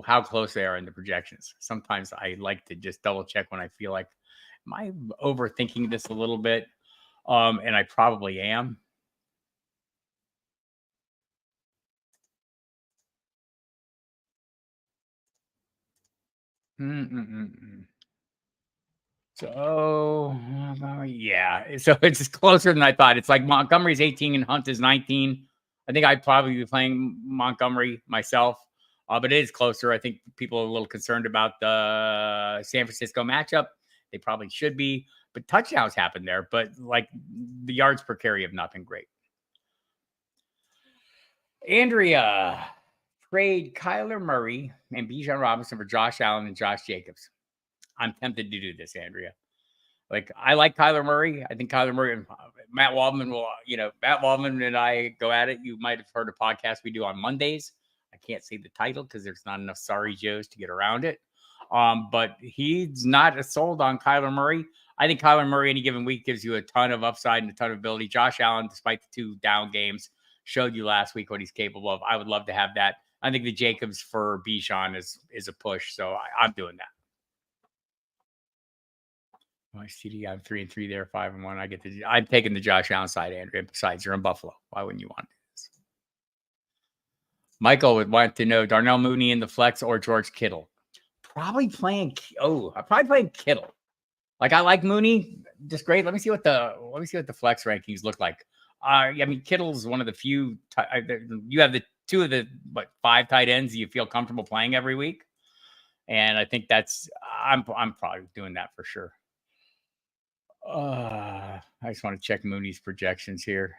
how close they are in the projections. Sometimes I like to just double check when I feel like, am I overthinking this a little bit? And I probably am. So, yeah. So it's closer than I thought. It's like Montgomery's 18 and Hunt is 19. I think I'd probably be playing Montgomery myself, but it is closer. I think people are a little concerned about the San Francisco matchup. They probably should be, but touchdowns happen there. But the yards per carry have not been great. Andrea, trade Kyler Murray and Bijan Robinson for Josh Allen and Josh Jacobs. I'm tempted to do this, Andrea. I like Kyler Murray. I think Kyler Murray and Matt Waldman Matt Waldman and I go at it. You might have heard a podcast we do on Mondays. I can't say the title because there's not enough sorry Joes to get around it. But he's not sold on Kyler Murray. I think Kyler Murray any given week gives you a ton of upside and a ton of ability. Josh Allen, despite the 2 down games, showed you last week what he's capable of. I would love to have that. I think the Jacobs for Bijan is a push. So I'm doing that. My CD, I'm 3-3 there, 5-1. I'm taking the Josh Allen side, Andrea. Besides, you're in Buffalo. Why wouldn't you want this? Michael would want to know Darnell Mooney in the flex or George Kittle. Probably playing. I'm probably playing Kittle. Like, I like Mooney, just great. Let me see what the flex rankings look like. I mean, Kittle's one of the few. You have the two of the 5 tight ends you feel comfortable playing every week, and I think I'm probably doing that for sure. I just want to check Mooney's projections here.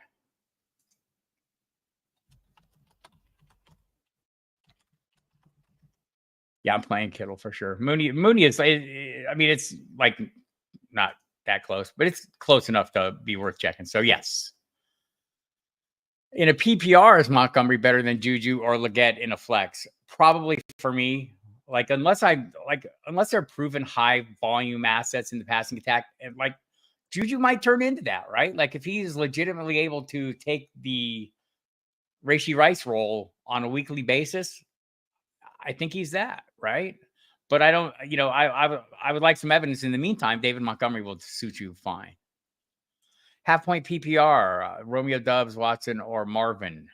Yeah, I'm playing Kittle for sure. Mooney is. I mean, it's like not that close, but it's close enough to be worth checking. So yes. In a PPR, is Montgomery better than Juju or Leggett in a flex? Probably for me. Like unless they're proven high volume assets in the passing attack, and like Juju might turn into that, right? Like if he's legitimately able to take the Rashee Rice role on a weekly basis, I think he's that, right? But I don't, I would like some evidence in the meantime. David Montgomery will suit you fine. Half point PPR, Romeo Doubs, Watson, or Marvin.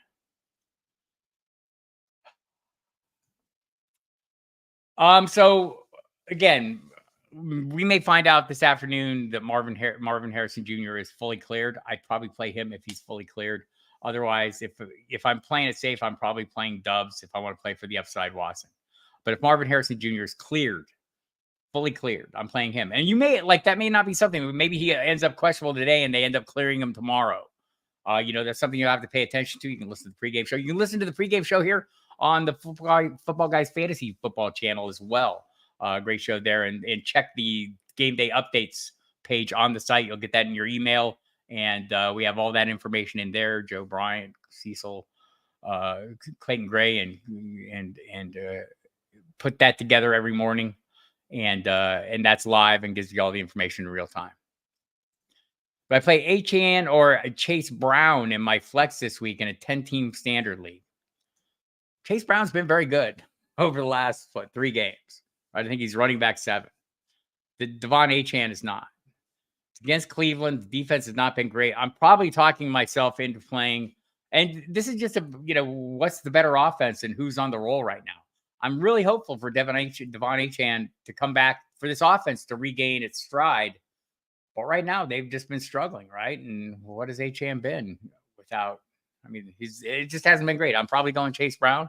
So again, we may find out this afternoon that Marvin Harrison Jr. is fully cleared. I'd probably play him if he's fully cleared. Otherwise, if I'm playing it safe, I'm probably playing Doubs if I want to play for the upside Watson. But if Marvin Harrison Jr. is cleared, fully cleared, I'm playing him. And that may not be something. Maybe he ends up questionable today and they end up clearing him tomorrow. That's something you have to pay attention to. You can listen to the pregame show. You can listen to the pregame show here on the Football Guys Fantasy Football channel as well. Great show there. And check the game day updates page on the site. You'll get that in your email. And we have all that information in there. Joe Bryant, Cecil, Clayton Gray, and put that together every morning. And that's live and gives you all the information in real time. But I play Achane or Chase Brown in my flex this week in a 10-team standard league. Chase Brown's been very good over the last 3 games. I think he's running back 7. The Devon Achane is not. Against Cleveland, the defense has not been great. I'm probably talking myself into playing, and this is just what's the better offense and who's on the roll right now. I'm really hopeful for Devon Achane to come back for this offense to regain its stride. But right now, they've just been struggling, right? And what has Achane been without? I mean, it just hasn't been great. I'm probably going Chase Brown.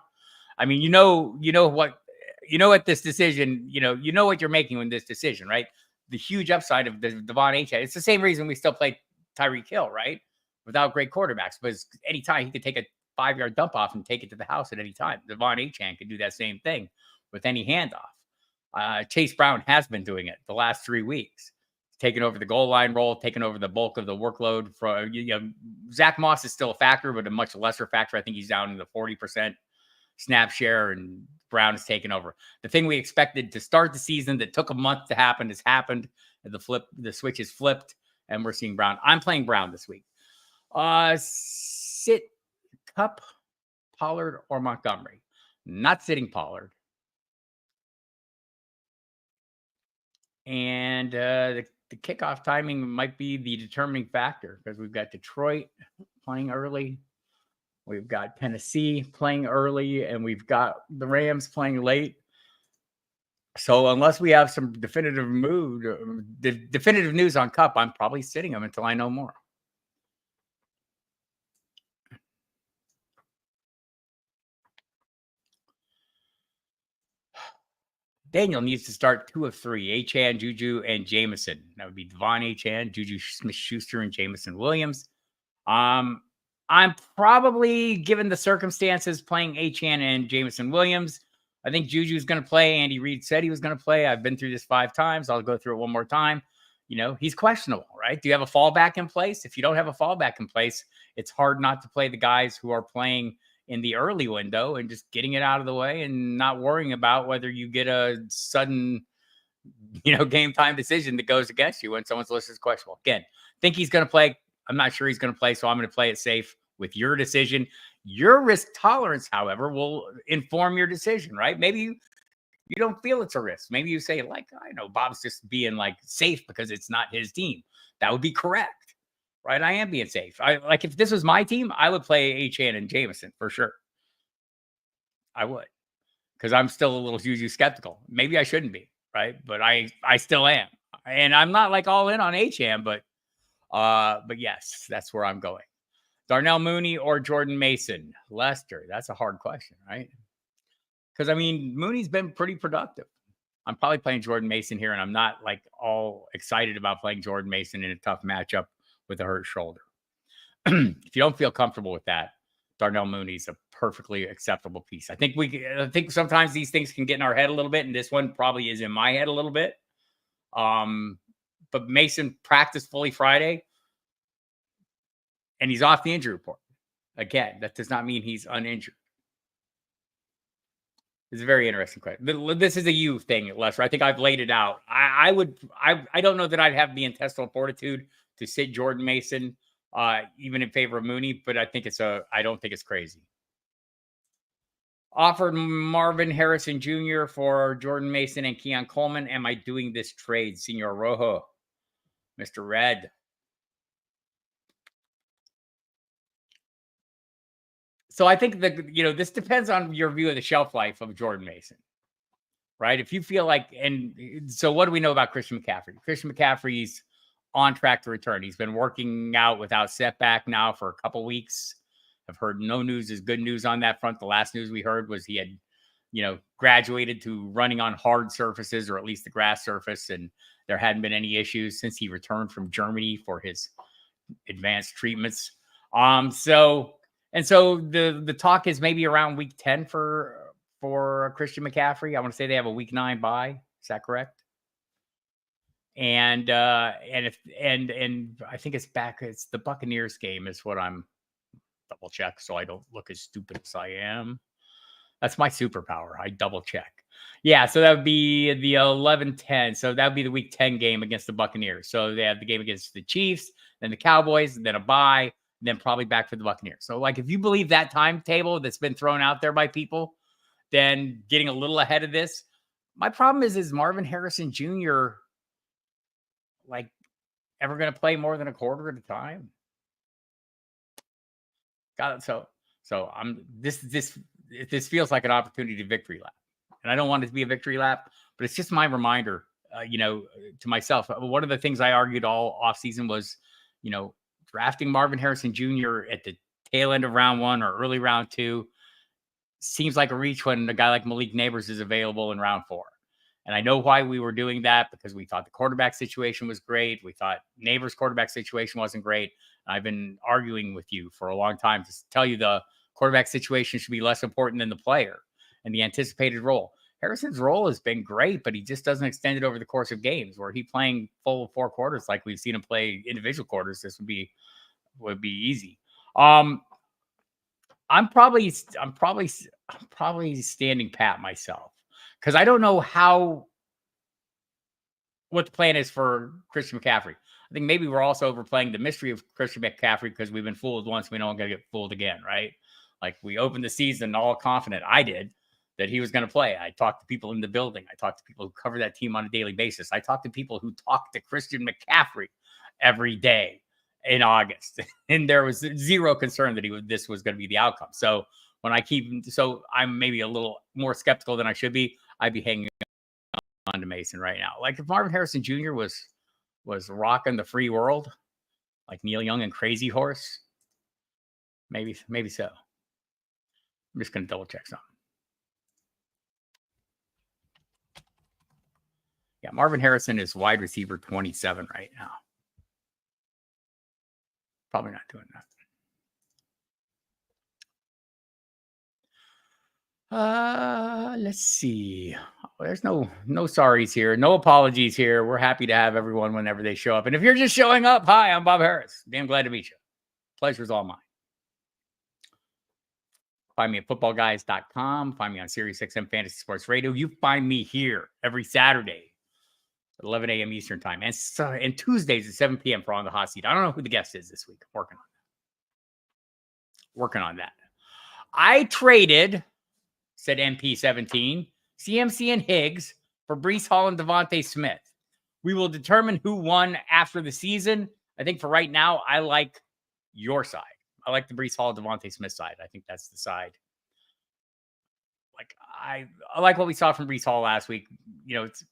I mean, you know what this decision, you know what you're making with this decision, right? The huge upside of the Devon Achane. It's the same reason we still play Tyreek Hill, right? Without great quarterbacks, because anytime he could take a 5-yard dump off and take it to the house at any time. Devon Achane could do that same thing with any handoff. Chase Brown has been doing it the last 3 weeks. Taking over the goal line role, taking over the bulk of the workload. Zach Moss is still a factor, but a much lesser factor. I think he's down in the 40% snap share, and Brown has taken over. The thing we expected to start the season that took a month to happen has happened. The switch is flipped, and we're seeing Brown. I'm playing Brown this week. Sit Kupp, Pollard, or Montgomery. Not sitting Pollard. And the kickoff timing might be the determining factor because we've got Detroit playing early. We've got Tennessee playing early, and we've got the Rams playing late. So unless we have some definitive news on Kupp, I'm probably sitting him until I know more. Daniel needs to start 2 of 3, Achane, Juju, and Jameson. That would be Devon Achane, Juju Smith-Schuster, and Jameson Williams. I'm probably, given the circumstances, playing Achane and Jameson Williams. I think Juju's going to play. Andy Reid said he was going to play. I've been through this 5 times. I'll go through it one more time. He's questionable, right? Do you have a fallback in place? If you don't have a fallback in place, it's hard not to play the guys who are playing in the early window and just getting it out of the way and not worrying about whether you get a sudden, game time decision that goes against you when someone's list is questionable. Again, think he's going to play. I'm not sure he's going to play, so I'm going to play it safe with your decision. Your risk tolerance, however, will inform your decision, right? Maybe you don't feel it's a risk. Maybe you say, like, I know Bob's just being like safe because it's not his team. That would be correct, right? I am being safe. I like if this was my team, I would play Achane and Jameson for sure. I would, because I'm still a little Juju skeptical. Maybe I shouldn't be, right? But I still am, and I'm not like all in on Achane, but yes, that's where I'm going. Darnell Mooney or Jordan Mason? Lester, that's a hard question, right? Because I mean, Mooney's been pretty productive. I'm probably playing Jordan Mason here, and I'm not like all excited about playing Jordan Mason in a tough matchup with a hurt shoulder. If you don't feel comfortable with that, Darnell Mooney's a perfectly acceptable piece. I think sometimes these things can get in our head a little bit, and this one probably is in my head a little bit. But Mason practiced fully Friday, and he's off the injury report. Again, that does not mean he's uninjured. It's a very interesting question. This is a you thing, Lester. I think I've laid it out. I don't know that I'd have the intestinal fortitude to sit Jordan Mason, even in favor of Mooney, but I don't think it's crazy. Offered Marvin Harrison Jr. for Jordan Mason and Keon Coleman. Am I doing this trade, Senor Rojo? Mr. Red. So I think that, this depends on your view of the shelf life of Jordan Mason, right? If you feel like, and so what do we know about Christian McCaffrey? Christian McCaffrey's on track to return. He's been working out without setback now for a couple weeks. I've heard no news is good news on that front. The last news we heard was he had, graduated to running on hard surfaces, or at least the grass surface, and there hadn't been any issues since he returned from Germany for his advanced treatments. So the talk is maybe around week 10 for Christian McCaffrey. I want to say they have a week 9 bye. Is that correct? And I think it's back. It's the Buccaneers game is what I'm double check so I don't look as stupid as I am. That's my superpower. I double check. Yeah, so that would be the 11-10. So that would be the week 10 game against the Buccaneers. So they have the game against the Chiefs, then the Cowboys, and then a bye, then probably back for the Buccaneers. So, like, if you believe that timetable that's been thrown out there by people, then getting a little ahead of this. My problem is Marvin Harrison Jr. like ever going to play more than a quarter at a time? Got it. So I'm this feels like an opportunity to victory lap, and I don't want it to be a victory lap, but it's just my reminder, to myself. One of the things I argued all offseason was, drafting Marvin Harrison Jr. at the tail end of round 1 or early round 2 seems like a reach when a guy like Malik Nabers is available in round 4. And I know why we were doing that, because we thought the quarterback situation was great. We thought Nabers' quarterback situation wasn't great. And I've been arguing with you for a long time to tell you the quarterback situation should be less important than the player and the anticipated role. Harrison's role has been great, but he just doesn't extend it over the course of games. Where he playing full 4 quarters like we've seen him play individual quarters, this would be easy. I'm probably standing pat myself, because I don't know what the plan is for Christian McCaffrey. I think maybe we're also overplaying the mystery of Christian McCaffrey because we've been fooled once. We don't going to get fooled again, right? Like, we opened the season all confident, I did, that he was going to play. I talked to people in the building. I talked to people who cover that team on a daily basis. I talked to people who talk to Christian McCaffrey every day in August, and there was zero concern that this was going to be the outcome. So I'm maybe a little more skeptical than I should be. I'd be hanging on to Mason right now. Like, if Marvin Harrison Jr. was rocking the free world, like Neil Young and Crazy Horse, maybe so. I'm just going to double check something. Yeah, Marvin Harrison is wide receiver 27 right now. Probably not doing that. Let's see. There's no sorries here. No apologies here. We're happy to have everyone whenever they show up. And if you're just showing up, hi, I'm Bob Harris. Damn glad to meet you. Pleasure's all mine. Find me at footballguys.com. Find me on SiriusXM Fantasy Sports Radio. You find me here every Saturday at 11 a.m. Eastern time. And Tuesdays at 7 p.m. for On the Hot Seat. I don't know who the guest is this week. I'm working on that. I traded, said MP17, CMC and Higgs for Breece Hall and Devontae Smith. We will determine who won after the season. I think for right now, I like your side. I like the Breece Hall, Devontae Smith side. I think that's the side. Like I like what we saw from Breece Hall last week. It's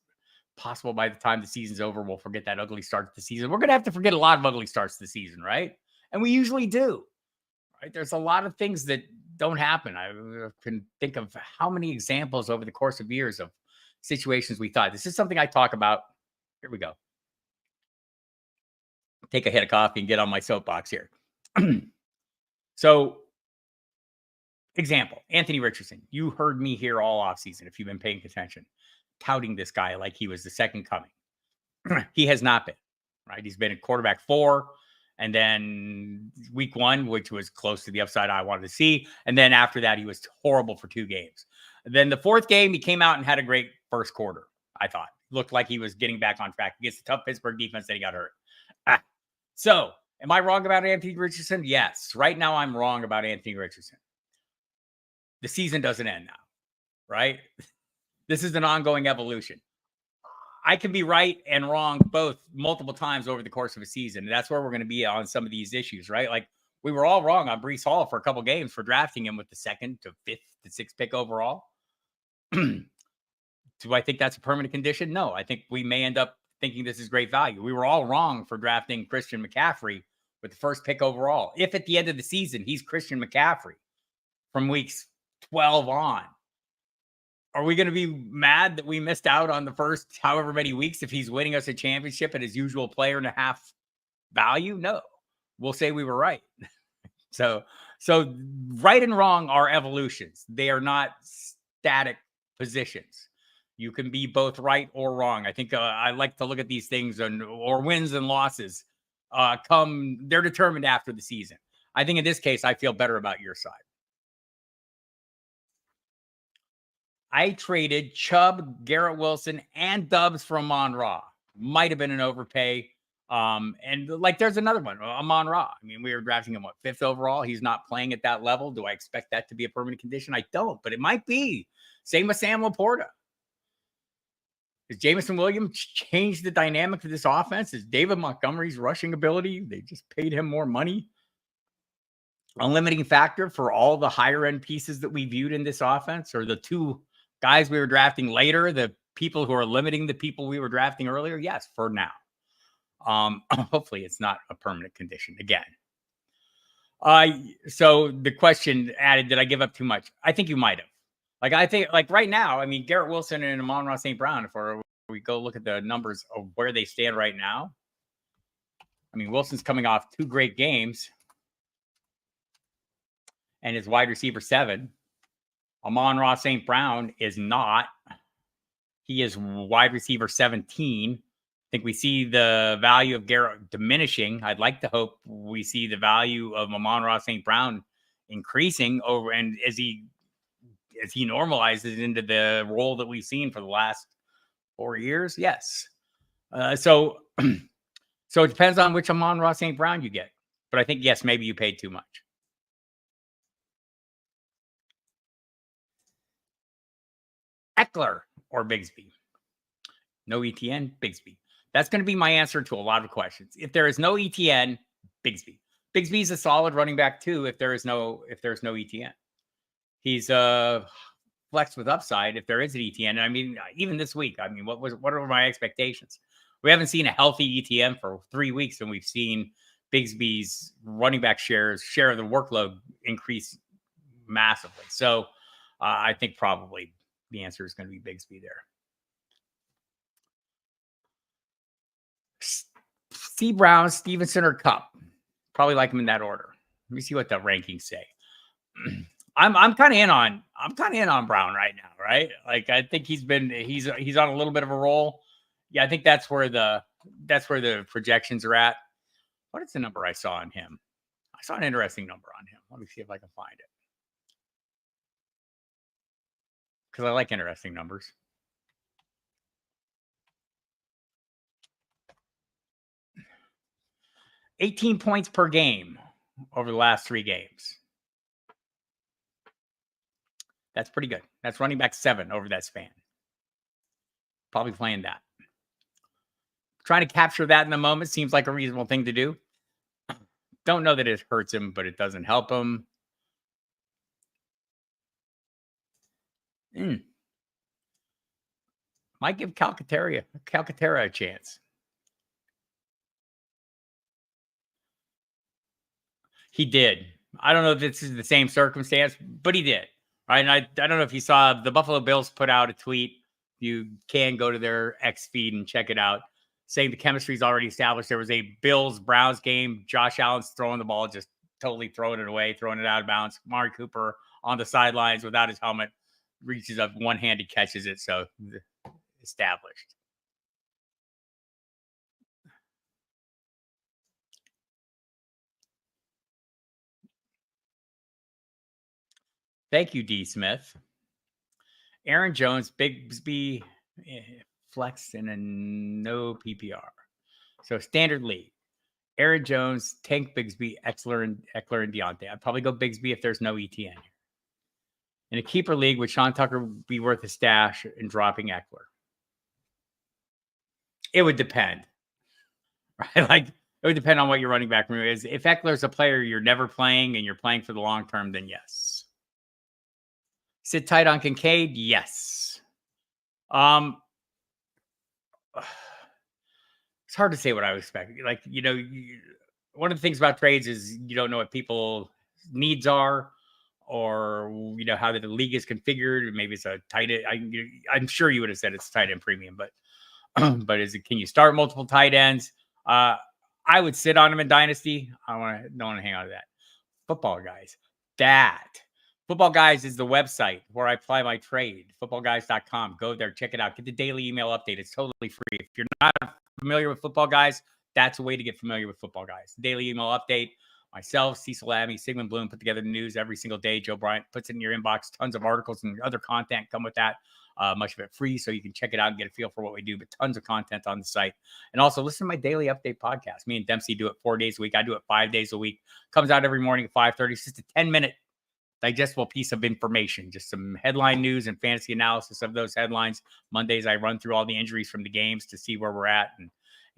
possible by the time the season's over, we'll forget that ugly start to the season. We're going to have to forget a lot of ugly starts to the season, right? And we usually do, right? There's a lot of things that don't happen. I can think of how many examples over the course of years of situations we thought. This is something I talk about. Here we go. Take a hit of coffee and get on my soapbox here. So, example, Anthony Richardson. You heard me here all offseason, if you've been paying attention, touting this guy like he was the second coming. He has not been, right? He's been a quarterback 4, and then week 1, which was close to the upside I wanted to see. And then after that, he was horrible for 2 games. Then the 4th game, he came out and had a great first quarter, I thought. Looked like he was getting back on track against the tough Pittsburgh defense, then he got hurt. So, am I wrong about Anthony Richardson? Yes. Right now, I'm wrong about Anthony Richardson. The season doesn't end now, right? This is an ongoing evolution. I can be right and wrong both multiple times over the course of a season. And that's where we're going to be on some of these issues, right? Like we were all wrong on Breece Hall for a couple games for drafting him with the 2nd to 5th to 6th pick overall. Do I think that's a permanent condition? No, I think we may end up thinking this is great value. We were all wrong for drafting Christian McCaffrey with the 1st pick overall. If at the end of the season, he's Christian McCaffrey from weeks 12 on, are we going to be mad that we missed out on the first however many weeks if he's winning us a championship at his usual player and a half value? No, we'll say we were right. So right and wrong are evolutions. They are not static positions. You can be both right or wrong. I think I like to look at these things or wins and losses they're determined after the season. I think in this case, I feel better about your side. I traded Chubb, Garrett Wilson, and Dubs for Amon-Ra. Might have been an overpay. And like there's another one, Amon-Ra. I mean, we were drafting him 5th overall. He's not playing at that level. Do I expect that to be a permanent condition? I don't, but it might be. Same with Sam Laporta. Has Jameson Williams changed the dynamic of this offense? Is David Montgomery's rushing ability? They just paid him more money. A limiting factor for all the higher end pieces that we viewed in this offense, or the 2 guys we were drafting later, the people who are limiting the people we were drafting earlier? Yes, for now. Hopefully it's not a permanent condition again. So the question added, did I give up too much? I think you might have. Like, I think like right now, I mean, Garrett Wilson and Amon-Ra St. Brown, if we go look at the numbers of where they stand right now. I mean, Wilson's coming off 2 great games and is wide receiver 7. Amon-Ra St. Brown is not. He is wide receiver 17. I think we see the value of Garrett diminishing. I'd like to hope we see the value of Amon-Ra St. Brown increasing over, and as he normalizes into the role that we've seen for the last 4 years. Yes. So it depends on which Amon-Ra St. Brown you get. But I think, yes, maybe you paid too much. Eckler or Bigsby? No ETN, Bigsby. That's going to be my answer to a lot of questions. If there is no ETN, Bigsby. Bigsby is a solid running back too. If there's no ETN, he's flex with upside. If there is an ETN, I mean, even this week, I mean, what are my expectations? We haven't seen a healthy ETN for 3 weeks, and we've seen Bigsby's running back share of the workload increase massively. So I think probably the answer is going to be Bigsby there. C. Brown, Stevenson, or Cup. Probably like him in that order. Let me see what the rankings say. I'm kind of in on Brown right now, right? Like I think he's on a little bit of a roll. Yeah, I think that's where the projections are at. What is the number I saw on him? I saw an interesting number on him. Let me see if I can find it. Because I like interesting numbers. $18 points per game over the last 3 games. That's pretty good. That's running back 7 over that span. Probably playing that. Trying to capture that in the moment seems like a reasonable thing to do. Don't know that it hurts him, but it doesn't help him. Might give Calcaterra a chance. He did. I don't know if this is the same circumstance, but he did. Right. And I don't know if you saw the Buffalo Bills put out a tweet. You can go to their X feed and check it out, saying the chemistry is already established. There was a Bills-Browns game. Josh Allen's throwing the ball, just totally throwing it away, throwing it out of bounds. Amari Cooper on the sidelines without his helmet, reaches up one-handed, catches it. So established. Thank you, D. Smith. Aaron Jones, Bigsby, flex in a no PPR. So standard league. Aaron Jones, Tank Bigsby, Eckler and Deontay. I'd probably go Bigsby if there's no ETN. In a keeper league, would Sean Tucker be worth a stash in dropping Eckler? It would depend. Right? Like, it would depend on what your running back room is. If Eckler's a player you're never playing and you're playing for the long term, then yes. Sit tight on Kincaid? Yes. It's hard to say what I would expect. Like, one of the things about trades is you don't know what people's needs are, or how the league is configured. Maybe it's a tight end. I'm sure you would have said it's tight end premium, but can you start multiple tight ends? I would sit on them in Dynasty. Don't want to hang on to that. Football Guys. Football Guys is the website where I apply my trade. Footballguys.com. Go there, check it out. Get the daily email update. It's totally free. If you're not familiar with Football Guys, that's a way to get familiar with Football Guys. Daily email update. Myself, Cecil Lammey, Sigmund Bloom put together the news every single day. Joe Bryant puts it in your inbox. Tons of articles and other content come with that. Much of it free, so you can check it out and get a feel for what we do, but tons of content on the site. And also listen to my daily update podcast. Me and Dempsey do it 4 days a week. I do it 5 days a week. Comes out every morning at 5:30. It's just a 10-minute digestible piece of information, just some headline news and fantasy analysis of those headlines. Mondays, I run through all the injuries from the games to see where we're at and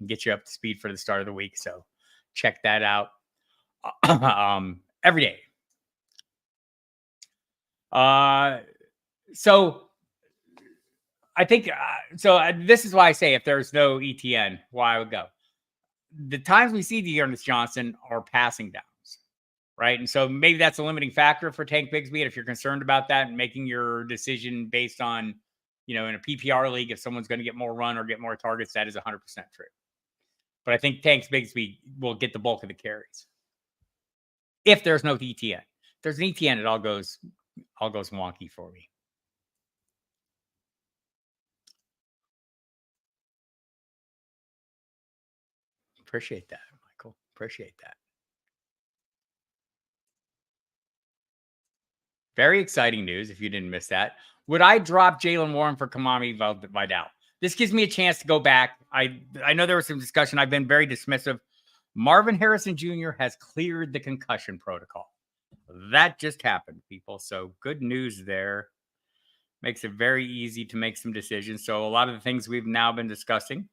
get you up to speed for the start of the week. So check that out every day. So I think, this is why I say if there's no ETN, why I would go. The times we see Dearness Johnson are passing downs, right? And so maybe that's a limiting factor for Tank Bigsby. And if you're concerned about that and making your decision based on, in a PPR league, if someone's going to get more run or get more targets, that is 100% true. But I think Tank Bigsby will get the bulk of the carries if there's no ETN. If there's an ETN, it all goes wonky for me. Appreciate that, Michael. Appreciate that. Very exciting news, if you didn't miss that. Would I drop Jaylen Warren for Kamani Vidal? This gives me a chance to go back. I know there was some discussion. I've been very dismissive. Marvin Harrison Jr. has cleared the concussion protocol. That just happened, people. So good news there. Makes it very easy to make some decisions. So a lot of the things we've now been discussing,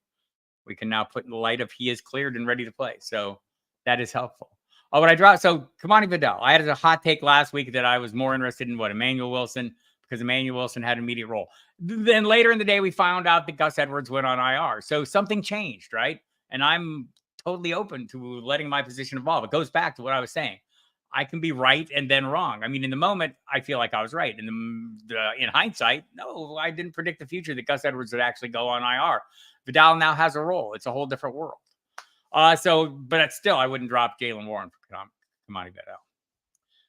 we can now put in the light of he is cleared and ready to play. So that is helpful. Oh, but I dropped. So Kamani Vidal, I had a hot take last week that I was more interested in Emmanuel Wilson, because Emmanuel Wilson had an immediate role. Then later in the day, we found out that Gus Edwards went on IR. So something changed, right? And I'm totally open to letting my position evolve. It goes back to what I was saying. I can be right and then wrong. I mean, in the moment, I feel like I was right. In hindsight, no, I didn't predict the future that Gus Edwards would actually go on IR. Vidal now has a role. It's a whole different world. But still, I wouldn't drop Jaylen Warren for Kamani Vidal,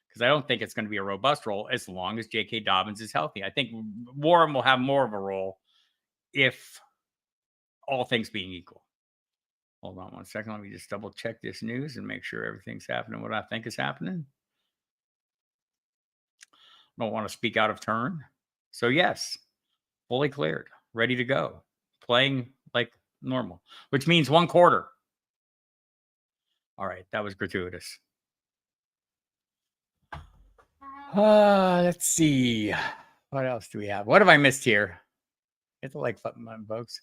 because I don't think it's going to be a robust role as long as J.K. Dobbins is healthy. I think Warren will have more of a role if all things being equal. Hold on 1 second. Let me just double check this news and make sure everything's happening what I think is happening. Don't want to speak out of turn. So yes, fully cleared, ready to go, playing like normal, which means 1 quarter. All right, that was gratuitous. Let's see. What else do we have? What have I missed here? Hit the like button, folks.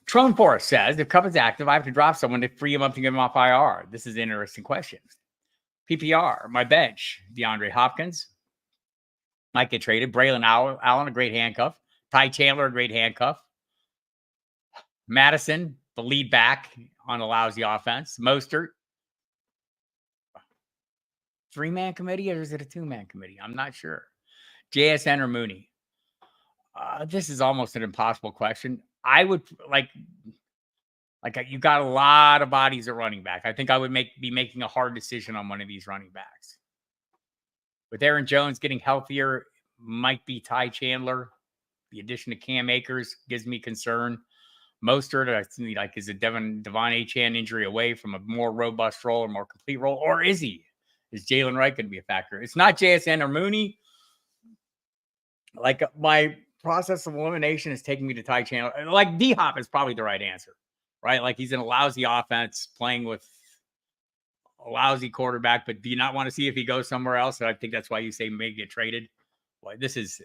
Trone Forest says, if Cup is active, I have to drop someone to free him up to get him off IR. This is an interesting question. PPR, my bench, DeAndre Hopkins might get traded. Braylon Allen, a great handcuff. Ty Chandler, a great handcuff. Madison, the lead back on a lousy offense. Mostert. 3-man committee, or is it a 2-man committee? I'm not sure. JSN or Mooney? This is almost an impossible question. I would like you got a lot of bodies at running back. I think I would be making a hard decision on one of these running backs. With Aaron Jones getting healthier, might be Ty Chandler. The addition of Cam Akers gives me concern. Mostert, I think, like, is a Devon Achane injury away from a more robust role or more complete role, or is he? Is Jalen Wright going to be a factor? It's not JSN or Mooney. Like, my process of elimination is taking me to Ty Chandler. Like, D-Hop is probably the right answer, right? Like, he's in a lousy offense playing with a lousy quarterback, but do you not want to see if he goes somewhere else? And I think that's why you say may get traded. Boy, this is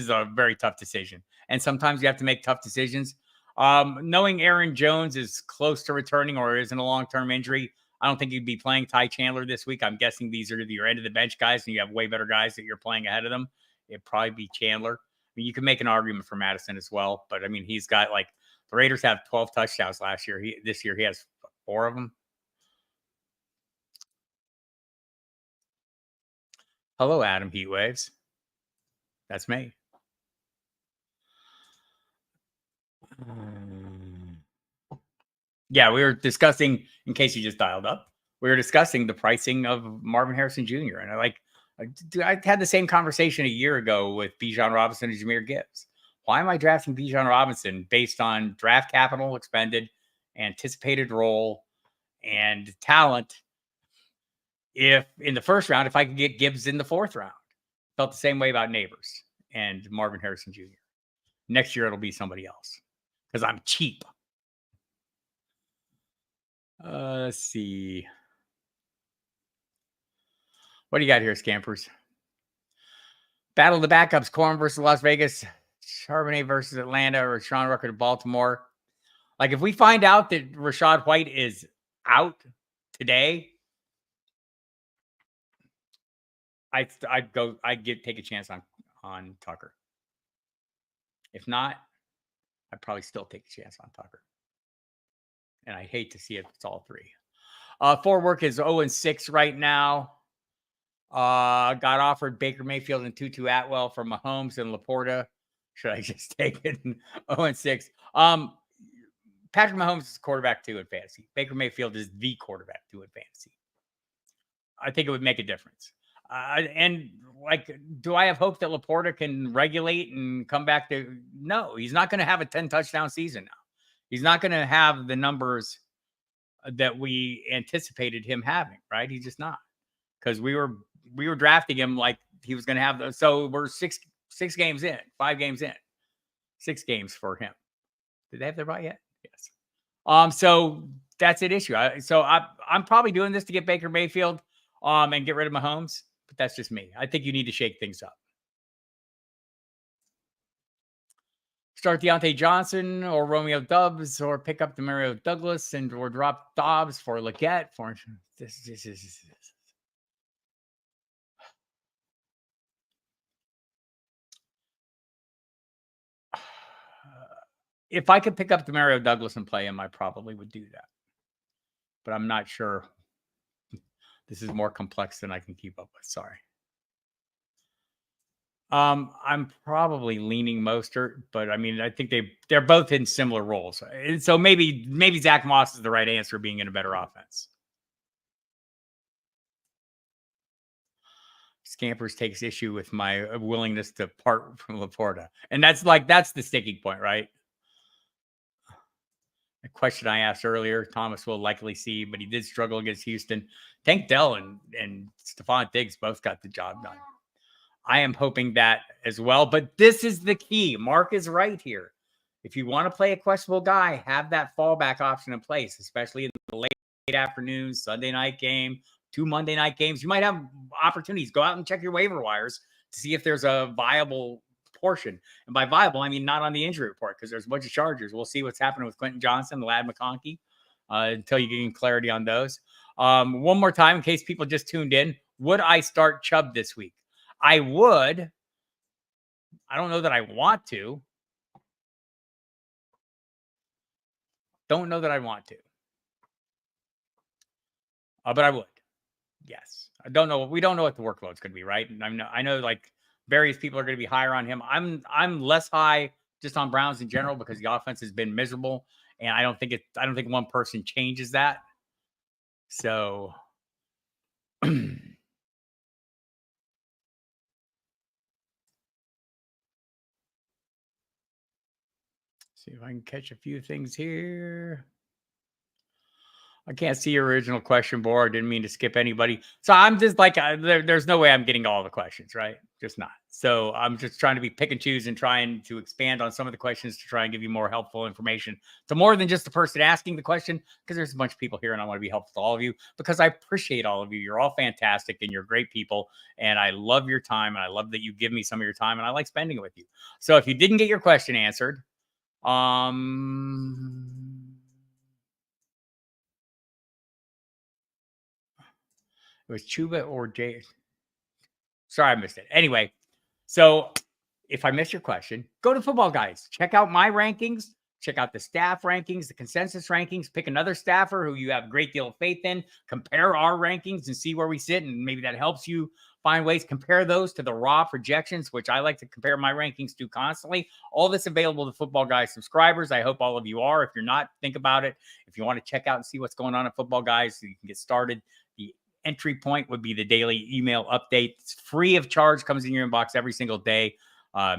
a very tough decision. And sometimes you have to make tough decisions. Knowing Aaron Jones is close to returning or is in a long-term injury, I don't think you'd be playing Ty Chandler this week. I'm guessing these are your end of the bench guys, and you have way better guys that you're playing ahead of them. It'd probably be Chandler. I mean, you can make an argument for Madison as well, but I mean, he's got, like, the Raiders have 12 touchdowns last year. This year he has 4 of them. Hello, Adam Heatwaves. That's me. Yeah, we were discussing, in case you just dialed up, we were discussing the pricing of Marvin Harrison Jr. And I had the same conversation a year ago with Bijan Robinson and Jahmyr Gibbs. Why am I drafting Bijan Robinson based on draft capital expended, anticipated role, and talent? If in the first round, if I could get Gibbs in the 4th round, felt the same way about Neighbors and Marvin Harrison Jr. Next year, it'll be somebody else because I'm cheap. Let's see. What do you got here, Scampers? Battle of the backups, Corn versus Las Vegas, Charbonnet versus Atlanta, or Sean Rucker to Baltimore. Like, if we find out that Rachaad White is out today, I'd take a chance on Tucker. If not, I'd probably still take a chance on Tucker. And I hate to see it. It's all 3. Fort Worth is 0-6 right now. Got offered Baker Mayfield and Tutu Atwell from Mahomes and Laporta. Should I just take it? 0-6. Patrick Mahomes is quarterback 2 in fantasy. Baker Mayfield is the quarterback 2 in fantasy. I think it would make a difference. And, like, do I have hope that Laporta can regulate and come back to? No, he's not going to have a 10 touchdown season now. He's not going to have the numbers that we anticipated him having, right? He's just not, because we were drafting him like he was going to have those. So we're 6 games in, 5 games in, 6 games for him. Did they have their bye yet? Yes. So that's an issue. I'm probably doing this to get Baker Mayfield and get rid of Mahomes, but that's just me. I think you need to shake things up. Start Deontay Johnson or Romeo Doubs, or pick up Demario Douglas or drop Dobbs for Legette. This. If I could pick up Demario Douglas and play him, I probably would do that. But I'm not sure. This is more complex than I can keep up with. Sorry. I'm probably leaning Mostert, but I mean, I think they're both in similar roles. And so maybe Zach Moss is the right answer, being in a better offense. Scampers takes issue with my willingness to part from Laporta. And that's the sticking point, right? A question I asked earlier, Thomas will likely see, but he did struggle against Houston. Tank Dell and Stephon Diggs both got the job done. I am hoping that as well. But this is the key. Mark is right here. If you want to play a questionable guy, have that fallback option in place, especially in the late afternoon, Sunday night game, 2 Monday night games. You might have opportunities. Go out and check your waiver wires to see if there's a viable portion. And by viable, I mean not on the injury report, because there's a bunch of Chargers. We'll see what's happening with Quentin Johnson, Ladd McConkey, until you get clarity on those. One more time, in case people just tuned in, would I start Chubb this week? I would. I don't know that I want to. Don't know that I want to. But I would. Yes. I don't know. We don't know what the workload's going to be, right? And I know like various people are going to be higher on him. I'm less high just on Browns in general because the offense has been miserable, and I don't think one person changes that. So see if I can catch a few things here. I can't see your original question board. Didn't mean to skip anybody. So I'm just like, there's no way I'm getting all the questions, right? Just not. So I'm just trying to be pick and choose and trying to expand on some of the questions to try and give you more helpful information to more than just the person asking the question, because there's a bunch of people here and I want to be helpful to all of you because I appreciate all of you. You're all fantastic and you're great people. And I love your time. And I love that you give me some of your time and I like spending it with you. So if you didn't get your question answered, it was Chuba or Jay. Sorry, I missed it. Anyway, so if I missed your question, go to Football Guys. Check out my rankings. Check out the staff rankings, the consensus rankings. Pick another staffer who you have a great deal of faith in. Compare our rankings and see where we sit. And maybe that helps you find ways. Compare those to the raw projections, which I like to compare my rankings to constantly. All this available to Football Guys subscribers. I hope all of you are. If you're not, think about it. If you want to check out and see what's going on at Football Guys so you can get started, the entry point would be the daily email update. It's free of charge, comes in your inbox every single day.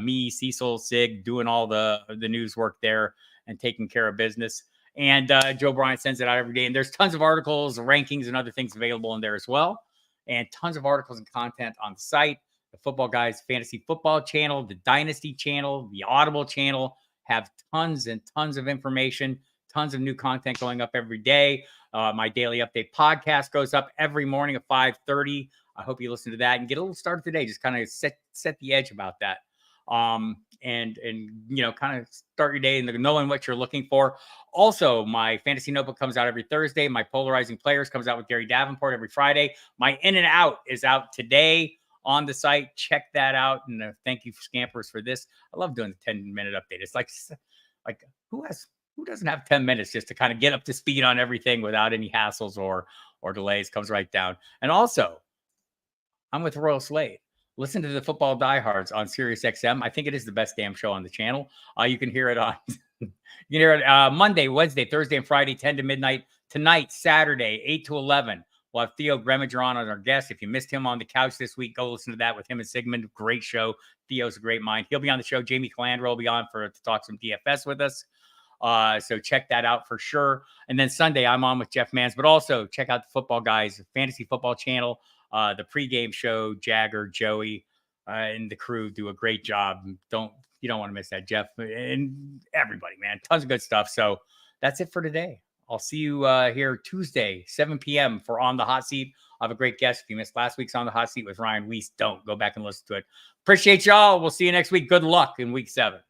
Me, Cecil, Sig, doing all the news work there and taking care of business. And Joe Bryant sends it out every day. And there's tons of articles, rankings, and other things available in there as well. And tons of articles and content on the site. The Football Guys Fantasy Football channel, the Dynasty channel, the Audible channel have tons and tons of information, tons of new content going up every day. My daily update podcast goes up every morning at 5:30. I hope you listen to that and get a little started today. Just kind of set the edge about that. And you know, kind of start your day and knowing what you're looking for. Also, my fantasy notebook comes out every Thursday. My polarizing players comes out with Gary Davenport every Friday. My in and out is out today on the site. Check that out. And thank you, Scampers, for this. I love doing the 10-minute update. It's like who doesn't have 10 minutes just to kind of get up to speed on everything without any hassles or delays? Comes right down. And also, I'm with Royal Slade. Listen to the Football Diehards on Sirius XM. I think it is the best damn show on the channel. You can hear it on Monday, Wednesday, Thursday, and Friday, 10 to midnight. Tonight, Saturday, 8 to 11. We'll have Theo Greminger on as our guest. If you missed him on the couch this week, go listen to that with him and Sigmund. Great show. Theo's a great mind. He'll be on the show. Jamie Calandra will be on to talk some DFS with us. So check that out for sure. And then Sunday, I'm on with Jeff Mans, but also check out the Football Guys Fantasy Football channel. The pregame show, Jagger, Joey, and the crew do a great job. You don't want to miss that, Jeff, and everybody, man. Tons of good stuff. So that's it for today. I'll see you here Tuesday, 7 p.m. for On the Hot Seat. I have a great guest. If you missed last week's On the Hot Seat with Ryan Weiss, don't go back and listen to it. Appreciate y'all. We'll see you next week. Good luck in week 7.